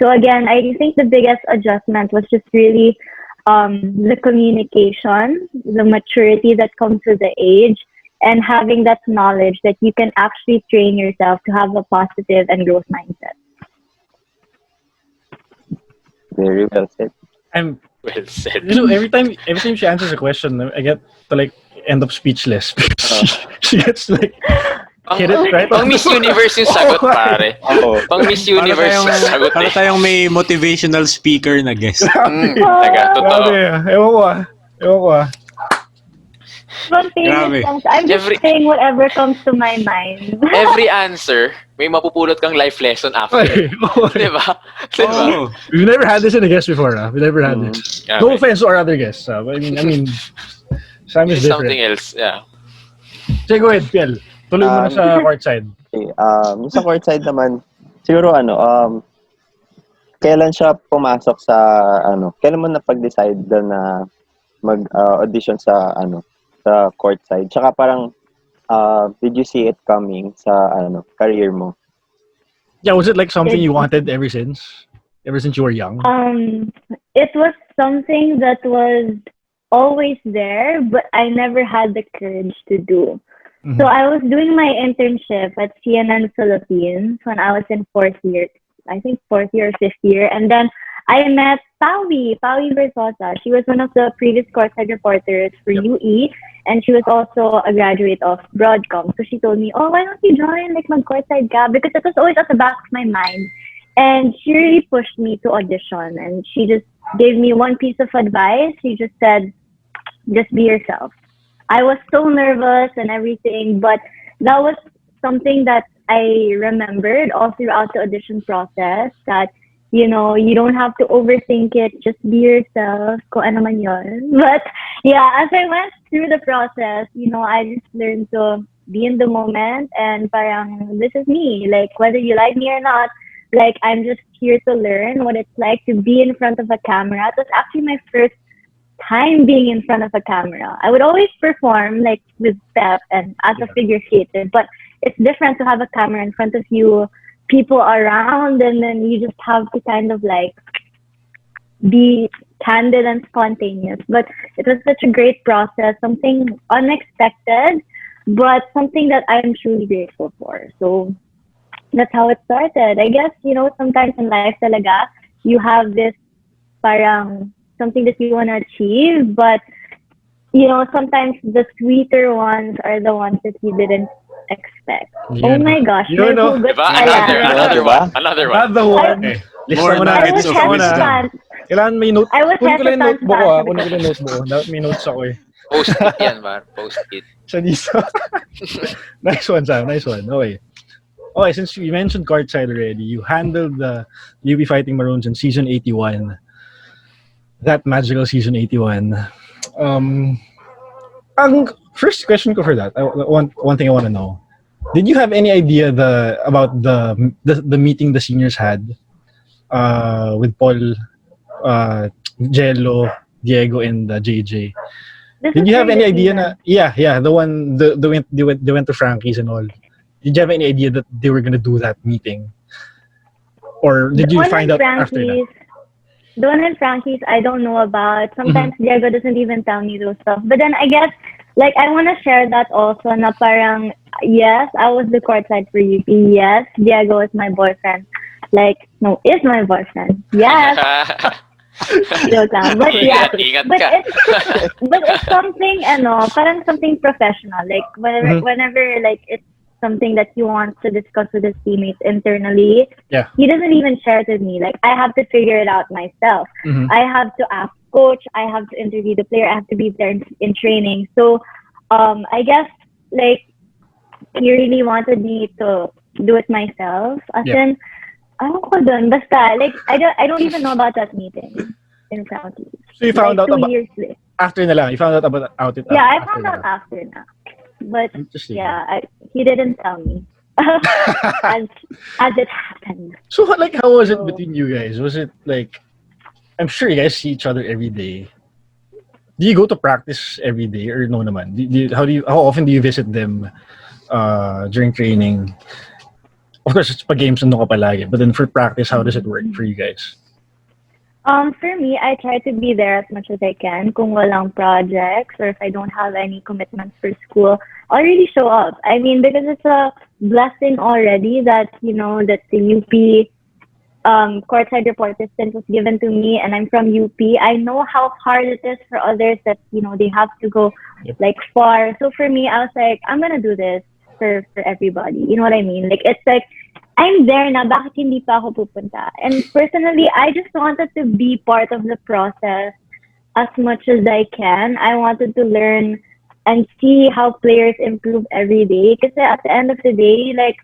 So again, I think the biggest adjustment was just really the communication, the maturity that comes with the age, and having that knowledge that you can actually train yourself to have a positive and growth mindset. Very well said. I'm Well said. every time she answers a question, I get to like end up speechless because she gets like hit it right. Pang Miss Universe yung sagot, pare. Oo. Pang Miss Universe yung sagot Para eh. tayong may motivational speaker na guest. Taga, totoo. Grabe, ewan ko ah. Grabe. Spontaneous songs. I'm just Every- saying whatever comes to my mind. Every answer, may mapupulot kang life lesson after. Okay. Diba? Diba? Oh, We've never had this in a guest before, ah. We never had this. Okay. No offense to our other guests, ah. I mean, Sam is It's something different. else, yeah. Sige, go ahead, Piel. Tuloy mo na sa courtside. Okay. Yung sa courtside naman, siguro kailan siya pumasok sa kailan mo napag-decide doon na mag-audition sa sa courtside? Tsaka parang did you see it coming sa career mo? Yeah, was it like something you wanted ever since you were young? It was something that was always there, but I never had the courage to do. Mhm. So I was doing my internship at CNN Philippines when I was in fourth year or fifth year. And then I met Pawi Versosa. She was one of the previous Courtside reporters for UE. And she was also a graduate of Broadcom. So she told me, oh, why don't you join like mag-Courtside ka? Because it was always at the back of my mind. And she really pushed me to audition. And she just gave me one piece of advice. She just said, just be yourself. I was so nervous and everything, but that was something that I remembered all throughout the audition process, that, you know, you don't have to overthink it, just be yourself, kung ano man yun. But yeah, as I went through the process, you know, I just learned to be in the moment and parang, this is me, like whether you like me or not, like I'm just here to learn what it's like to be in front of a camera. It was actually my first time being in front of a camera. I would always perform like with Pep and as a figure skater, but it's different to have a camera in front of you, people around, and then you just have to kind of like be candid and spontaneous. But it was such a great process, something unexpected, but something that I'm truly grateful for. So that's how it started. I guess, you know, sometimes in life talaga, you have this parang something that you want to achieve, but you know, sometimes the sweeter ones are the ones that you didn't expect. Yeah. Oh my gosh. You know, may hugot Diba? pala. Another one. Another one. Another one. Okay. Lista More mo na. I was nuggets of Lista mo na. wisdom. hesitant. Kailangan may note. I was Kunin ko lang yung hesitant notebook ko. to answer Kunin ko the lang yung notebook ko. May notes ako eh. Post-it yan, man. Post-it. Sa dito. Nice one, Sam. Nice one. Okay. Okay, since you mentioned courtside already, you handled the UP Fighting Maroons in season 81. That magical season 81. Ang first question ko for that, one thing I want to know. Did you have any idea about the meeting the seniors had with Paul, Jello, Diego, and JJ? This Did is you have any really idea season. the one they went to Frankie's and all? Did you have any idea that they were gonna do that meeting, or did The you one find in out after that? Frankie's, the one in Frankie's, I don't know about. Sometimes Diego doesn't even tell me those stuff. But then I guess, like, I want to share that also. Na parang, yes, I was the courtside for UP. Yes, Diego is my boyfriend. Like, no, is my boyfriend. Yes. Joke lang. But yeah, Ingat but ka. it's something, parang something professional. Like whenever like it's something that you want to discuss with his teammates internally, Yeah. he doesn't even share it with me. Like I have to figure it out myself. I have to ask coach. I have to interview the player. I have to be there in training. So, I guess like he really wanted me to do it myself. As in, ano ko dun? Basta, like, I don't even know about that meeting in Saudi. So you found like, out 2 about years later. after na lang. You found out about it. Yeah, I after found na out lang. after na. But Interesting. yeah, he didn't tell me as it happened. So like, how was it So- between you guys? Was it like, I'm sure you guys see each other every day. Do you go to practice every day or no naman? How often do you visit them during training? Of course, it's pa games nandun ka palagi. But then for practice, how does it work for you guys? For me, I try to be there as much as I can. Kung walang projects or if I don't have any commitments for school, I'll really show up. I mean, because it's a blessing already that, that the UP Courtside Reporter stint was given to me, and I'm from UP. I know how hard it is for others that, they have to go like far. So for me, I was like, I'm going to do this for everybody. You know what I mean? Like, it's like, I'm there na, bakit hindi pa ako pupunta? And personally, I just wanted to be part of the process as much as I can. I wanted to learn and see how players improve every day. Because at the end of the day, like,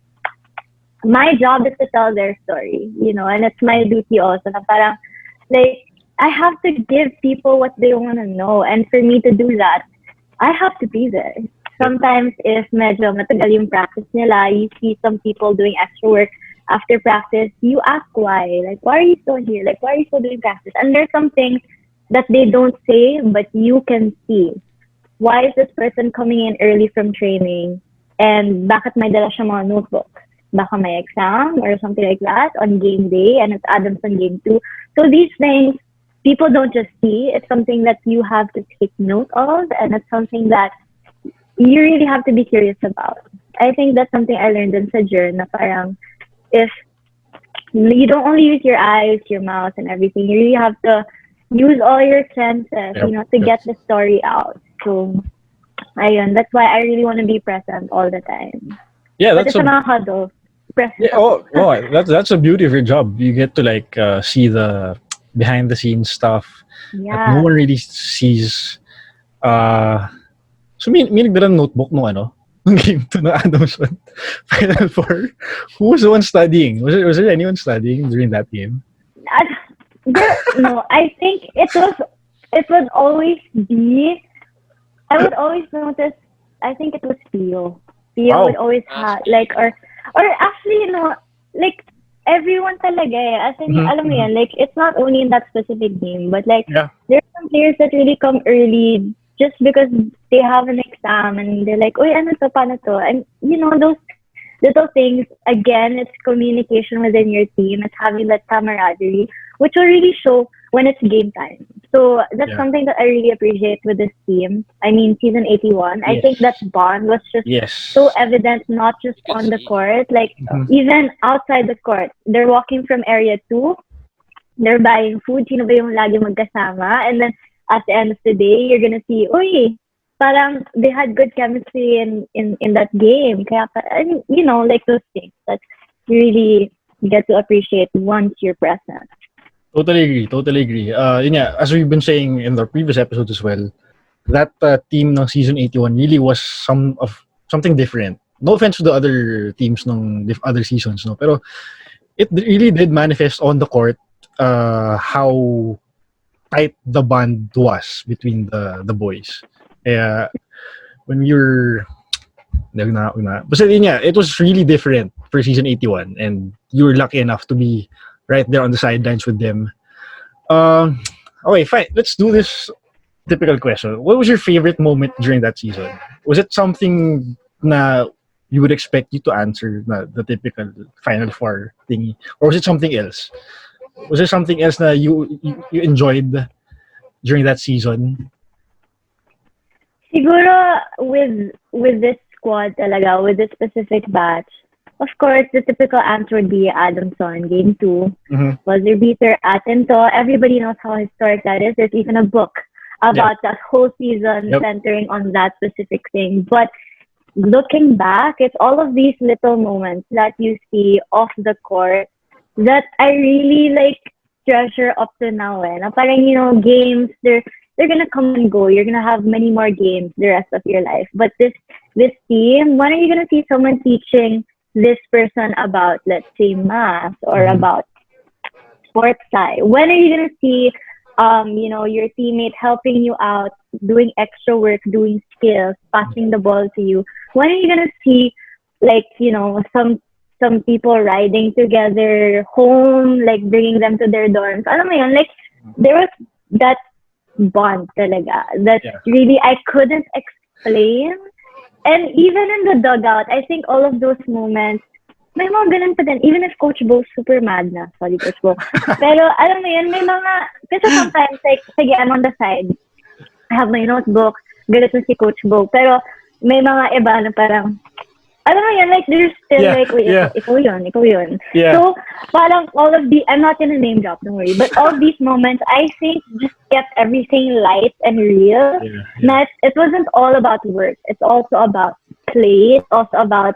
my job is to tell their story, and it's my duty also. Na parang, like, I have to give people what they want to know. And for me to do that, I have to be there. Sometimes if medyo matagal yung practice nila, you see some people doing extra work after practice, you ask why. Like, why are you still here? Like, why are you still doing practice? And there's some things that they don't say, but you can see. Why is this person coming in early from training? And bakit may dala siya mga notebook? Baka may exam or something like that on game day, and it's Adams on game 2. So these things, people don't just see. It's something that you have to take note of, and it's something that you really have to be curious about. I think that's something I learned in Sojourn, na parang if you don't only use your eyes, your mouth, and everything, you really have to use all your senses, to get the story out. So, ayun, that's why I really want to be present all the time. Yeah, But it's a mga huddle. Present. Yeah, that's a beauty of your job. You get to like see the behind the scenes stuff that no one really sees. So may nagdala ng notebook nung nung game 2 ng Adamson Final Four. Who was the one studying? Was there anyone studying during that game? No, I think it would always be. I would always notice. I think it was Theo. Theo would always have like or actually like everyone talaga eh. As in, alam mo yan, like it's not only in that specific game, but like there are some players that really come early just because they have an exam and they're like, "Oy, ano to, paano to?" And those little things. Again, it's communication within your team. It's having that camaraderie, which will really show when it's game time. So that's something that I really appreciate with this team. I mean, season 81. I think that bond was just so evident, not just on the court, like even outside the court. They're walking from area 2. They're buying food. Sino ba yung lagi magkasama? And then at the end of the day, you're gonna see, uy, parang they had good chemistry in that game. Kaya, like those things that you really get to appreciate once you're present. Totally agree. As we've been saying in the previous episodes as well, that team ng season 81 really was something different. No offense to the other teams ng other seasons, no, pero it really did manifest on the court how tight the bond was between the boys. When we were but it was really different for season 81, and you were lucky enough to be right there on the sidelines with them. Okay, fine. Let's do this typical question. What was your favorite moment during that season? Was it something na you would expect you to answer, the typical Final Four thingy, or was it something else? Was there something else that you enjoyed during that season? Siguro with this squad talaga, with this specific batch, of course, the typical answer would be Adamson, game 2. Mhm. Buzzer beater, Atento. Everybody knows how historic that is. There's even a book about that whole season Yep. centering on that specific thing. But looking back, it's all of these little moments that you see off the court that I really like treasure up to now. Na parang, games, they're gonna come and go. You're gonna have many more games the rest of your life. But this team, when are you gonna see someone teaching this person about, let's say, math or about sports sci? When are you gonna see your teammate helping you out, doing extra work, doing skills, passing the ball to you? When are you gonna see, like, some people riding together home, like bringing them to their dorms? Alam mo yun, like, there was that bond talaga that really I couldn't explain. And even in the dugout, I think all of those moments, may mga ganun pa din. Even if Coach Bo super mad na. Sorry, Coach Bo. Pero, alam mo yun, may mga, kasi sometimes, like, sige, I'm on the side. I have my notebook. Galit na si Coach Bo. Pero, may mga iba na parang, alam mo yun, like, they're still like, wait, ikaw yun. Yeah. So, parang all of the, I'm not gonna name drop, don't worry. But all of these moments, I think, just kept everything light and real. Not, it wasn't all about work. It's also about play. It's also about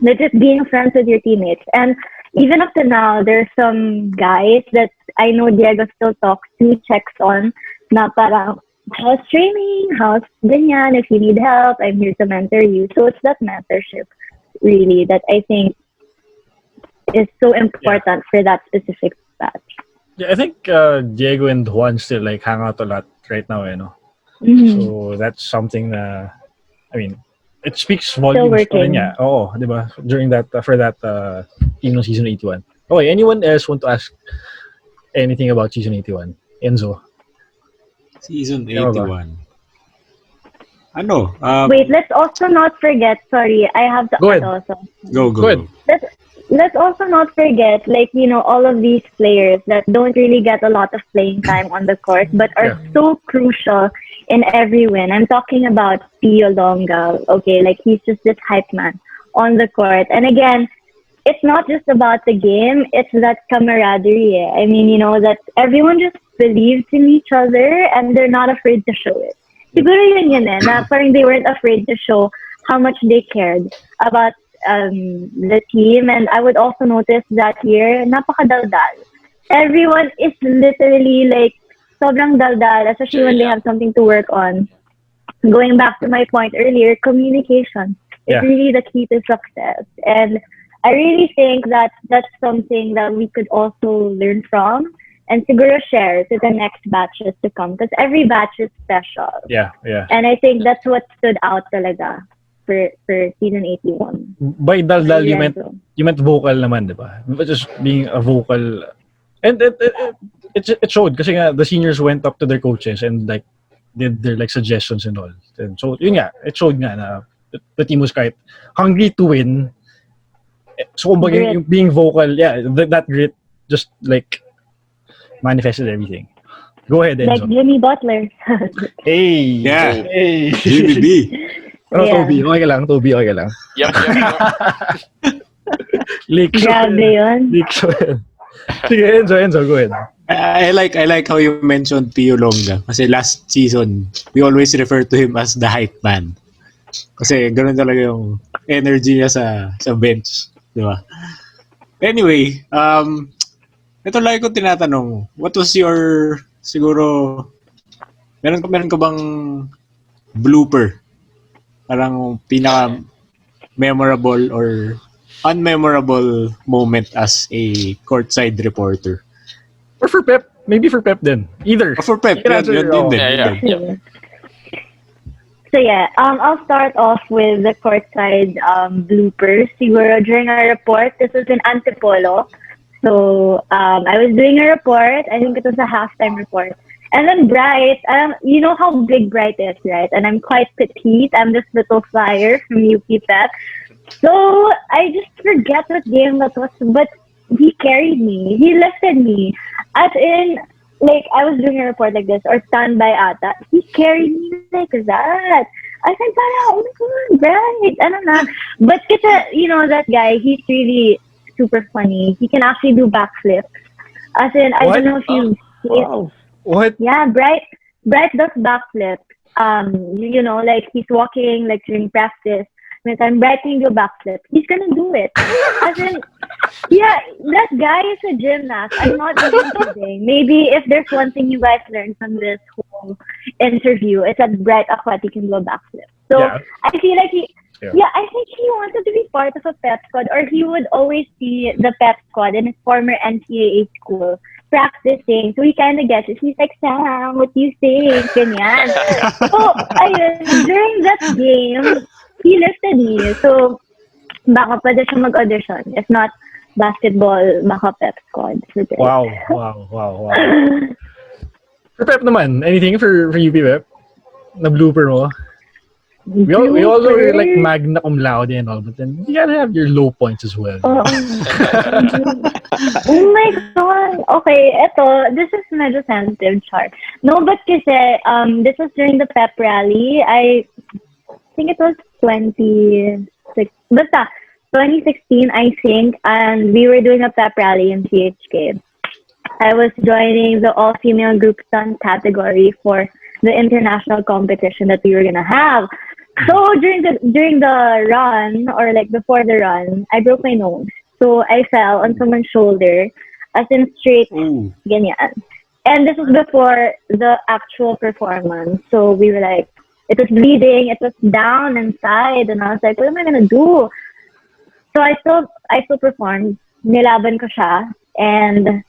just being friends with your teammates. And even up to now, there's some guys that I know Diego still talks to, checks on, na parang, how's training? How's ganyan? If you need help, I'm here to mentor you. So it's that mentorship, really, that I think is so important for that specific batch. Yeah, I think Diego and Juan still like hang out a lot right now, So that's something na, I mean, it speaks volumes pa rin niya. Oo, di ba? During that, for that team ng season 81. Okay, anyone else want to ask anything about season 81? Enzo? Season 81. Ano? Wait, let's also not forget, sorry, I have to Go add ahead. also. Go ahead. Let's also not forget, like, all of these players that don't really get a lot of playing time on the court, but are so crucial in every win. I'm talking about Pio Longa, okay? Like, he's just this hype man on the court. And again, it's not just about the game, it's that camaraderie. I mean, that everyone just believes in each other and they're not afraid to show it. Siguro yun na parang they weren't afraid to show how much they cared about the team. And I would also notice that year, napakadaldal. Everyone is literally like sobrang daldal, especially when they have something to work on. Going back to my point earlier, communication is really the key to success. And I really think that that's something that we could also learn from and siguro share to the next batches to come, because every batch is special. Yeah. And I think that's what stood out talaga for season 81. By daldal, you meant vocal naman, di ba? Just being a vocal. And it showed kasi nga the seniors went up to their coaches and like did their like suggestions and all. And so yun nga, it showed nga na the team was quite hungry to win. So kumbaga, being vocal, that grit just like manifested everything. Go ahead, Enzo. Like Jimmy Butler. Hey! Yeah. Hey! Jimmy B. Toby, okay lang. Yup. Leaks. Grabe yun. Leaks. Sige, Enzo, go ahead. I like how you mentioned Pio Longa. Kasi last season, we always refer to him as the hype man. Kasi ganoon talaga yung energy niya sa bench. Di ba? Anyway, ito lagi ko tinatanong, what was your, siguro, meron ka bang blooper? Parang pinaka memorable or unmemorable moment as a courtside reporter? Or for Pep. Maybe for Pep din. Either. Or for Pep. Yun din. So I'll start off with the courtside bloopers. Siguro during our report, this was in Antipolo. So I was doing a report. I think it was a halftime report. And then Bright, you know how big Bright is, right? And I'm quite petite. I'm this little flyer from UP Pep. So I just forget what game that was, but he carried me. He lifted me. As in, like, I was doing a report like this, or standby ata. He carried me like that. I said, parang, oh my God, right, ano na. But kasi, you know, that guy, he's really super funny. He can actually do backflips. As in, I don't What? know if you Wow. What? yeah, Bright does backflips. You know, like he's walking like during practice. When I'm Bright can do backflip, he's gonna do it. As in, yeah, that guy is a gymnast. I'm not even kidding. Maybe if there's one thing you guys learned from this whole interview, it's that Bright Aquati can do a backflip. So Yeah. I feel like Yeah. yeah, I think he wanted to be part of a Pep Squad, or he would always see the Pep Squad in his former NCAA school practicing. So he kind of gets it. He's like, Sam, what do you think? Ganyan. So, ayun, during that game, he lifted me. So, baka pwede siya mag-audition. If not basketball, baka Pep Squad. So, great. Wow. For Pep naman, anything for UP Pep? Na blooper mo? We also were like magna cum laude and all, but then you gotta have your low points as well. Oh, oh my God. Okay, this is medyo sensitive, Char. No, but kasi, this was during the pep rally. I think it was 2016, I think, and we were doing a pep rally in CHK. I was joining the all-female group stunt category for the international competition that we were gonna have. So during the run, or like before the run, I broke my nose. So I fell on someone's shoulder, as in straight Ooh. ganyan. And this was before the actual performance. So we were like, it was bleeding, it was down inside, and I was like, what am I gonna do? So I still performed. Nilaban ko siya, and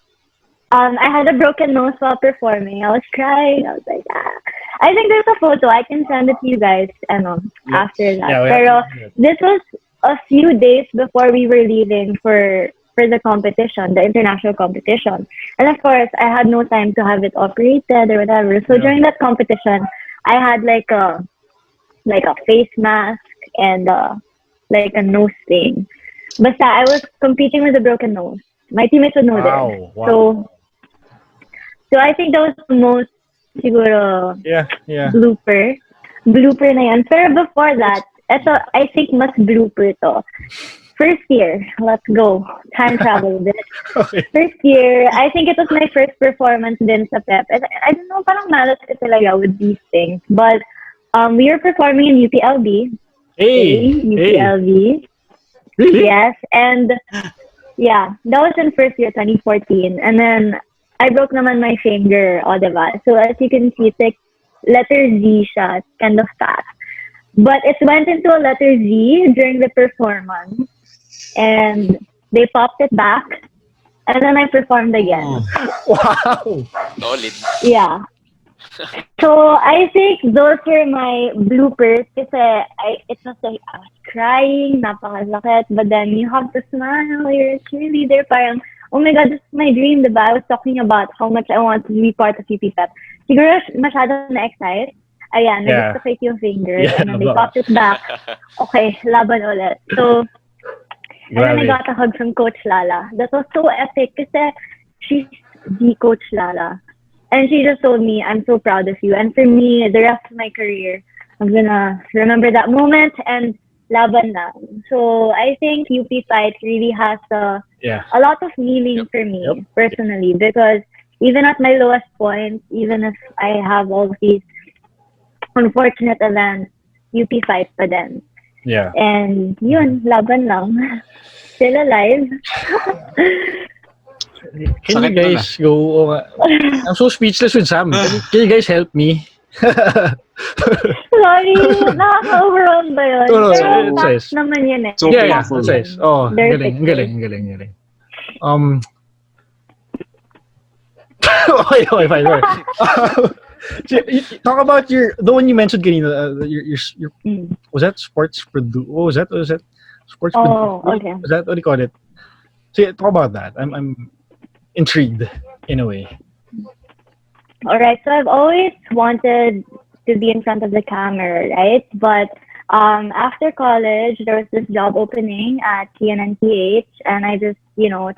I had a broken nose while performing. I was crying. I was like, ah. I think there's a photo. I can send it to you guys after that. Yeah, Pero this was a few days before we were leaving for the competition, the international competition. And of course, I had no time to have it operated or whatever. So during that competition, I had like a face mask and like a nose thing. Basta I was competing with a broken nose. My teammates would know this. Wow. So I think that was the most siguro Yeah. blooper na yan. Pero before that, I think mas blooper to. First year, let's go. Time travel a bit. Okay. First year, I think it was my first performance din sa Pep. I don't know, parang malas ka talaga with these things. But we were performing in UPLB. Hey. UPLB. Really? Yes, and yeah, that was in first year, 2014. And then I broke naman my finger, diba? So as you can see, it's like letter Z siya. It's kind of fast. But it went into a letter Z during the performance. And they popped it back. And then I performed again. Wow. Solid. Yeah. So I think those were my bloopers kasi it was like I was crying, napakasakit, but then you have to smile, you're a cheerleader, parang, oh my God, this is my dream, diba? I was talking about how much I want to be part of UP Pep. Siguro masyado na-excite. Ayan, nag-dislocate yung fingers, and then they popped it back. Okay, laban ulit. So, and then I got a hug from Coach Lala. That was so epic kasi she's the Coach Lala. And she just told me, I'm so proud of you. And for me, the rest of my career, I'm gonna remember that moment and laban lang. So I think UP Fight really has a lot of meaning for me personally, because even at my lowest point, even if I have all these unfortunate events, UP Fight pa din. Yeah. And yun, laban lang. Still alive. Can you guys go? I'm so speechless with Sam. Can you guys help me? Sorry, nakaka-overwhelm ba yun? No, Pero it says. naman yun eh. So Yeah, painful. it says. Oh, There's galing. Okay, fine. Talk about the one you mentioned kanina, your was that sports produ? What was that? Sports Oh, okay. Was that what do you call it? So talk about that. I'm intrigued in a way. All right. So I've always wanted to be in front of the camera, right? But after college, there was this job opening at TNNTH, and I just,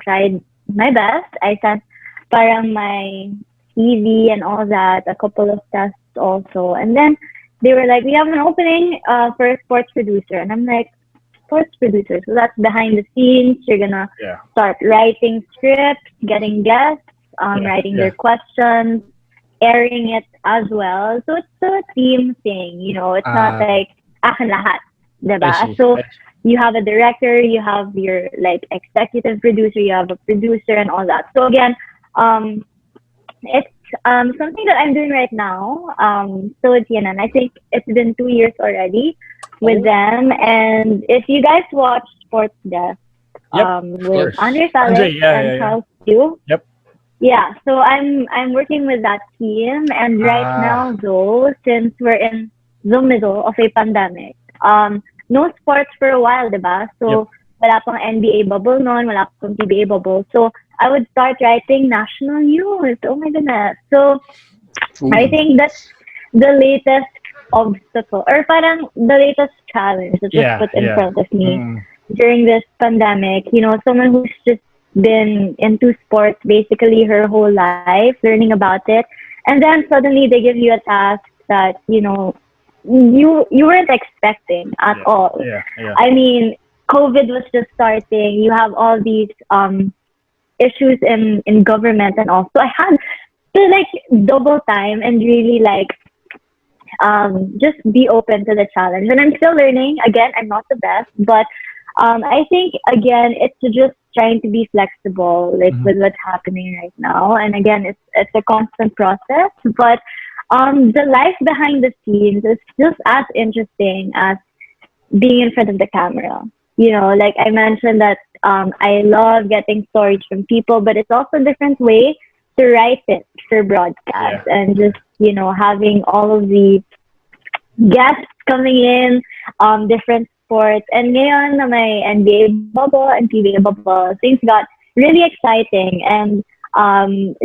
tried my best. I sent parang my CV and all that, a couple of tests also. And then they were like, we have an opening for a sports producer. And I'm like, sports producer? So that's behind the scenes. You're going to start writing scripts, getting guests, writing their questions, airing it as well. So it's still a team thing, you know. It's not like, akin lahat, diba? So you have a director, you have your like executive producer, you have a producer and all that. So again, it's something that I'm doing right now. So it's and I think it's been 2 years already with them. And if you guys watch Sports Desk with Andre Saleh and Charles Q, yeah, so I'm working with that team, and right now though, since we're in the middle of a pandemic, no sports for a while, diba? So wala pang NBA bubble noon, wala pang PBA bubble. So I would start writing national news. Oh my goodness. So I think that's the latest obstacle, or parang the latest challenge that was put in front of me during this pandemic. You know, someone who's just been into sports basically her whole life, learning about it, and then suddenly they give you a task that, you know, you weren't expecting at all. I mean, COVID was just starting. You have all these issues in government and all. So I had to like double time and really like just be open to the challenge. And I'm still learning. Again, I'm not the best, but I think again it's just trying to be flexible, like with what's happening right now. And again, it's a constant process, but the life behind the scenes is just as interesting as being in front of the camera. You know, like I mentioned that I love getting stories from people, but it's also a different way to write it for broadcast and just, you know, having all of the guests coming in, different sports. And ngayon na may NBA bubble and PBA bubble, things got really exciting and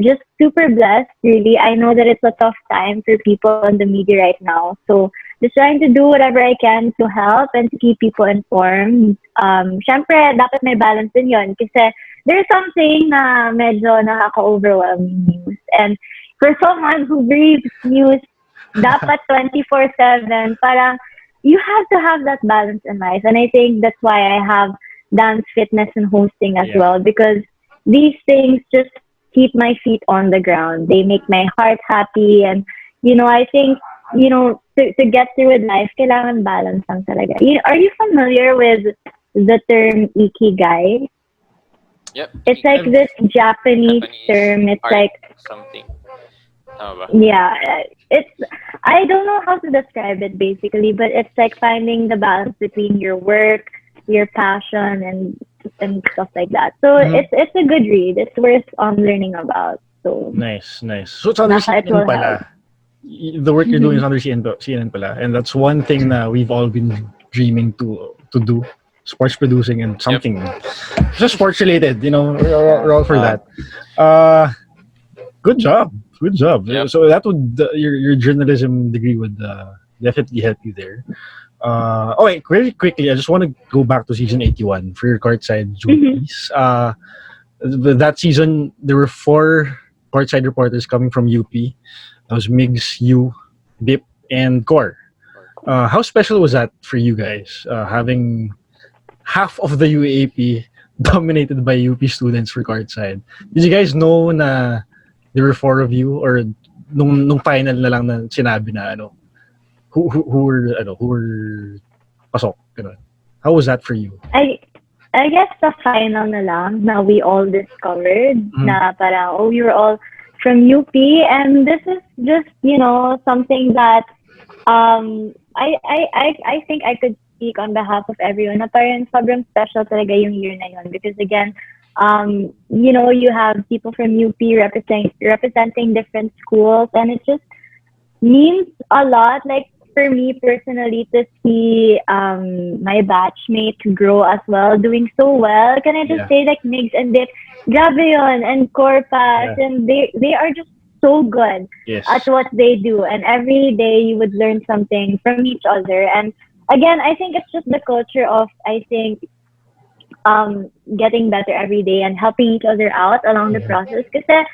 just super blessed, really. I know that it's a tough time for people in the media right now. So just trying to do whatever I can to help and to keep people informed. Syempre, dapat may balance din yun. Kasi there's something na medyo nakaka-overwhelming news. And for someone who breathes news, dapat 24/7, parang you have to have that balance in life. And I think that's why I have dance, fitness, and hosting as well. Because these things just keep my feet on the ground. They make my heart happy. And, you know, I think, you know, to get through with life, kailangan balance lang talaga. Are you familiar with the term ikigai? Yep. It's like this Japanese term. It's like something. Yeah, it's I don't know how to describe it basically, but it's like finding the balance between your work, your passion, and stuff like that. So it's a good read. It's worth learning about. So nice. So it's under CNN pala. The work you're doing is under CNN pala, and that's one thing that we've all been dreaming to do. Sports producing and something just sports related, you know, we're all for that. Good job. Yep. So that would your journalism degree would definitely help you there. Wait, very quickly, I just want to go back to season 81 for your courtside duties. That season there were 4 courtside reporters coming from UP. That was Migs, you, Bip, and Core. How special was that for you guys, having half of the UAP dominated by UP students for courtside? Did you guys know na there were 4 of you, or nung final na lang na sinabi na who were pasok, ganun? How was that for you? I guess the final na lang na we all discovered na parang we were all from UP, and this is just, you know, something that I think I could speak on behalf of everyone na parang sobrang special talaga yung year na yun, because again, you know, you have people from UP representing different schools, and it just means a lot, like for me personally, to see my batchmate grow as well, doing so well. Can I just say, like, Migs and Dip, grabe yun, and Corpas, and they are just so good at what they do, and every day you would learn something from each other. And again, I think it's just the culture of, I think, getting better every day and helping each other out along the process. Because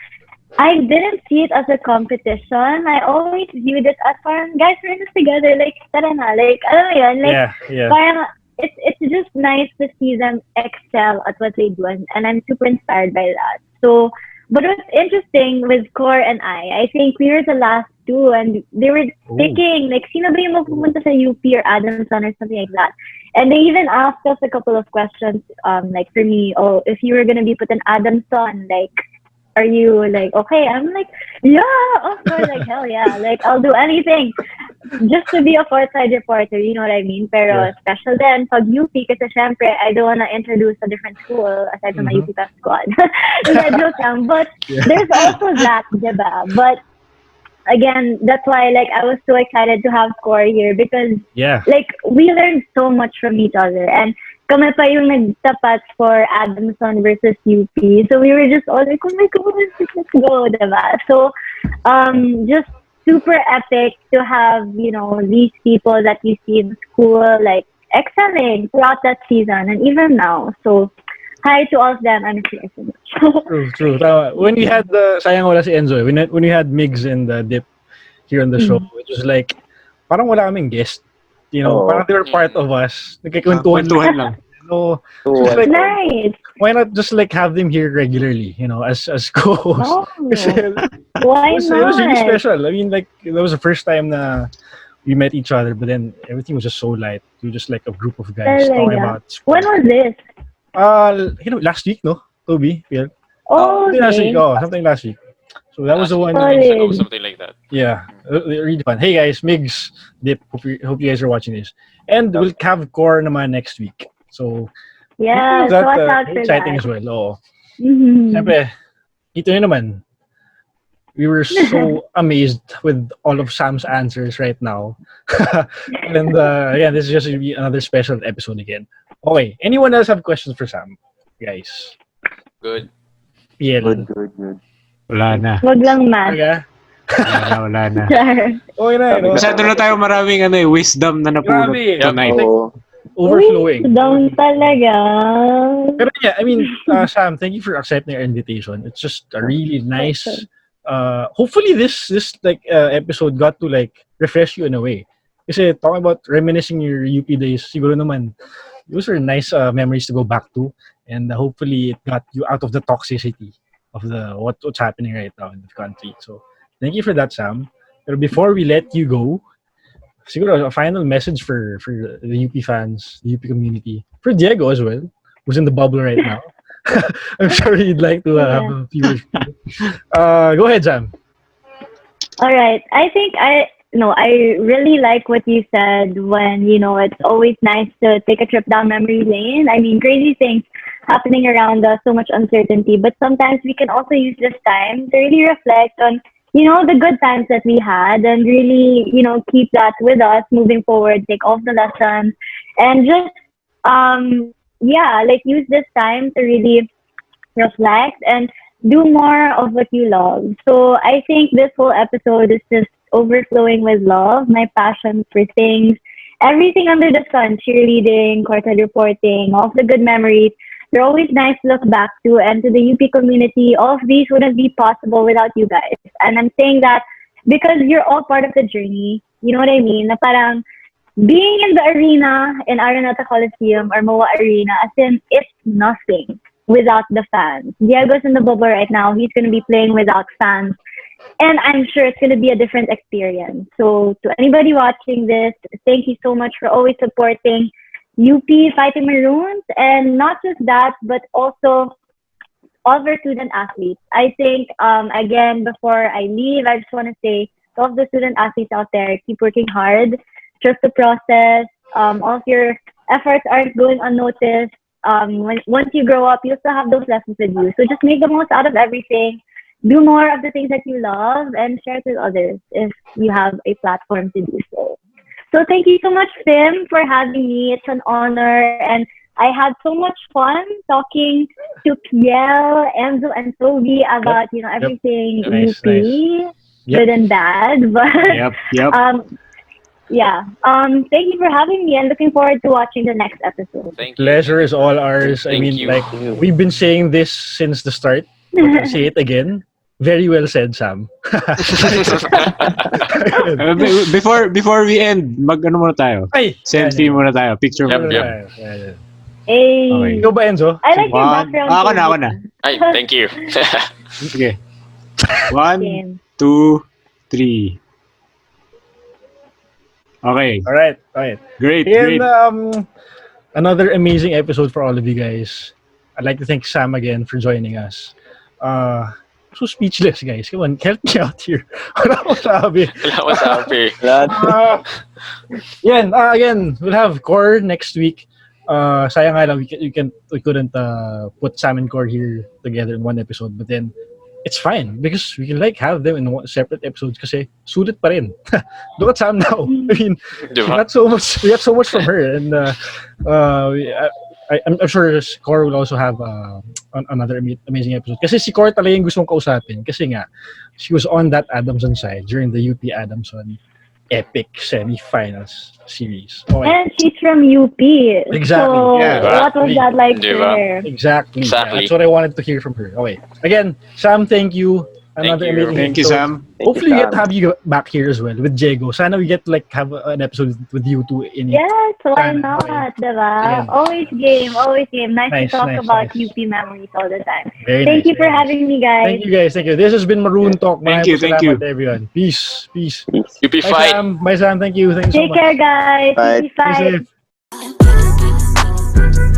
I didn't see it as a competition. I always viewed it as parang, guys, we're in this together. Like, tara na. Like, alam mo yun? Like, Yeah. parang, it's just nice to see them excel at what they do. And I'm super inspired by that. So, but what's interesting with Core and I think we were the last two and they were picking, like, sino ba yung magpupunta sa UP or Adamson or something like that. And they even asked us a couple of questions, like for me, oh, if you were going to be put in Adamson, like, are you like, okay? I'm like, yeah, of course, like, hell yeah. Like, I'll do anything just to be a courtside reporter, you know what I mean? Pero special din, pag UP, kasi syempre, I don't wanna introduce a different school aside from my UP Pep Squad. Joke lang. But there's also that, diba? But again, that's why like I was so excited to have Core here because like we learned so much from each other and kami pa yung nagtapat for Adamson versus UP. So we were just all like, oh my God, let's go, diba? So just super epic to have, you know, these people that you see in school like excelling throughout that season and even now. So hi to all of them. I'm here so much. True. When we had sayang wala si Enzo. When we had Migs and Dip here on the show, it was like parang wala kaming guest. You know, parang they were part of us. Nagkikwentuhan lang. So, just like, nice. Why not just like have them here regularly? You know, as co-hosts. Oh, It why was not? really special. I mean, like that was the first time na we met each other, but then everything was just so light. We were just like a group of guys talking about sports. When was this? You know, last week, no? Toby, Phil. Oh, okay. Last week. Something last week. So that was the one. Something like that. Yeah, really fun. Hey guys, Migs, Dip. Hope you guys are watching this, and we'll have Core naman next week. So yeah, that, watch out for exciting that. as well. Oh, Mm-hmm. siyempre, ito yun naman. We were so amazed with all of Sam's answers right now, and yeah, this is just gonna be another special episode again. Okay, anyone else have questions for Sam, guys? Good. PL. Good. Wala na. Wag lang math. Wala na. Okay na, no? Masyado na tayo maraming wisdom na napulot tonight. Overflowing. Down talaga. Pero yeah, I mean, Sam, thank you for accepting our invitation. It's just a really nice. Hopefully, this like episode got to like refresh you in a way. Kasi talking about reminiscing your UP days, siguro naman, those are nice memories to go back to, and hopefully it got you out of the toxicity of the what's happening right now in the country. So thank you for that, Sam. But before we let you go, siguro a final message for the UP fans, the UP community, for Diego as well, who's in the bubble right now. I'm sure he'd like to have a few words. Go ahead, Sam. All right. I think I really like what you said when, you know, it's always nice to take a trip down memory lane. I mean, crazy things happening around us, so much uncertainty, but sometimes we can also use this time to really reflect on, you know, the good times that we had and really, you know, keep that with us moving forward, take all the lessons and just, like use this time to really reflect and do more of what you love. So I think this whole episode is just overflowing with love, my passion for things, everything under the sun, cheerleading, courtside reporting, all of the good memories. They're always nice to look back to, and to the UP community, all of these wouldn't be possible without you guys. And I'm saying that because you're all part of the journey. You know what I mean? Na parang being in the arena in Araneta Coliseum or Moa Arena, as in, it's nothing without the fans. Diego's in the bubble right now. He's going to be playing without fans. And I'm sure it's going to be a different experience. So to anybody watching this, thank you so much for always supporting UP Fighting Maroons, and not just that, but also all of our student athletes. I think, again, before I leave, I just want to say to all of the student athletes out there, keep working hard, trust the process. All of your efforts aren't going unnoticed. Once you grow up, you'll still have those lessons with you. So just make the most out of everything. Do more of the things that you love and share it with others if you have a platform to do so. So thank you so much, Tim, for having me. It's an honor. And I had so much fun talking to Piel, Enzo, and Toby about, you know, everything Nice. good and bad. But Yep. Thank you for having me and looking forward to watching the next episode. Thank you. Pleasure is all ours. Thank you. Like we've been saying this since the start. But I'll say it again. Very well said, Sam. Before we end, mag-ano muna tayo? Ay! Selfie muna tayo. Picture Yep, muna yep. tayo. Hey. Okay. Ikaw ba, Enzo? I like your One. background. Ako na. Ay, thank you. Okay. 1, Game. 2, 3. Okay. All right. Great. And another amazing episode for all of you guys. I'd like to thank Sam again for joining us. So speechless, guys. Come on, help me out here. Wala akong sabi. Wala ko sabi. Again, we'll have Core next week. Sayang nga lang, we couldn't put Sam and Core here together in one episode, but then it's fine because we can like have them in separate episodes kasi sulit pa rin. Look at Sam now. I mean, we got so much from her, and I'm sure Core will also have another amazing episode. Kasi si Core talaga yung gusto mong kausapin kasi nga she was on that Adamson side during the UP Adamson epic semi-finals series. Okay. And she's from UP. Exactly. So Yeah. what was that like for Diba? her? Exactly. That's what I wanted to hear from her. Okay. Again, Sam, thank you. Another Thank you. amazing Thank you, episode. Sam. Hopefully we Sam. get to have you back here as well with Diego. Sana we get to like have an episode with you two in it. Yes, why Sana. not, Okay. diba? Again. Always game. Nice Nice, to talk nice, about nice. UP memories all the time. Very Thank nice, you for very nice. having me, guys. Thank you guys. Thank you. This has been Maroon Talk. Thank you, thank Salamat, you. everyone. Peace. UP Bye, fight. Sam. Bye, Sam. Thank you. Thank you so Take much. care, guys. Bye. Be safe. Be safe.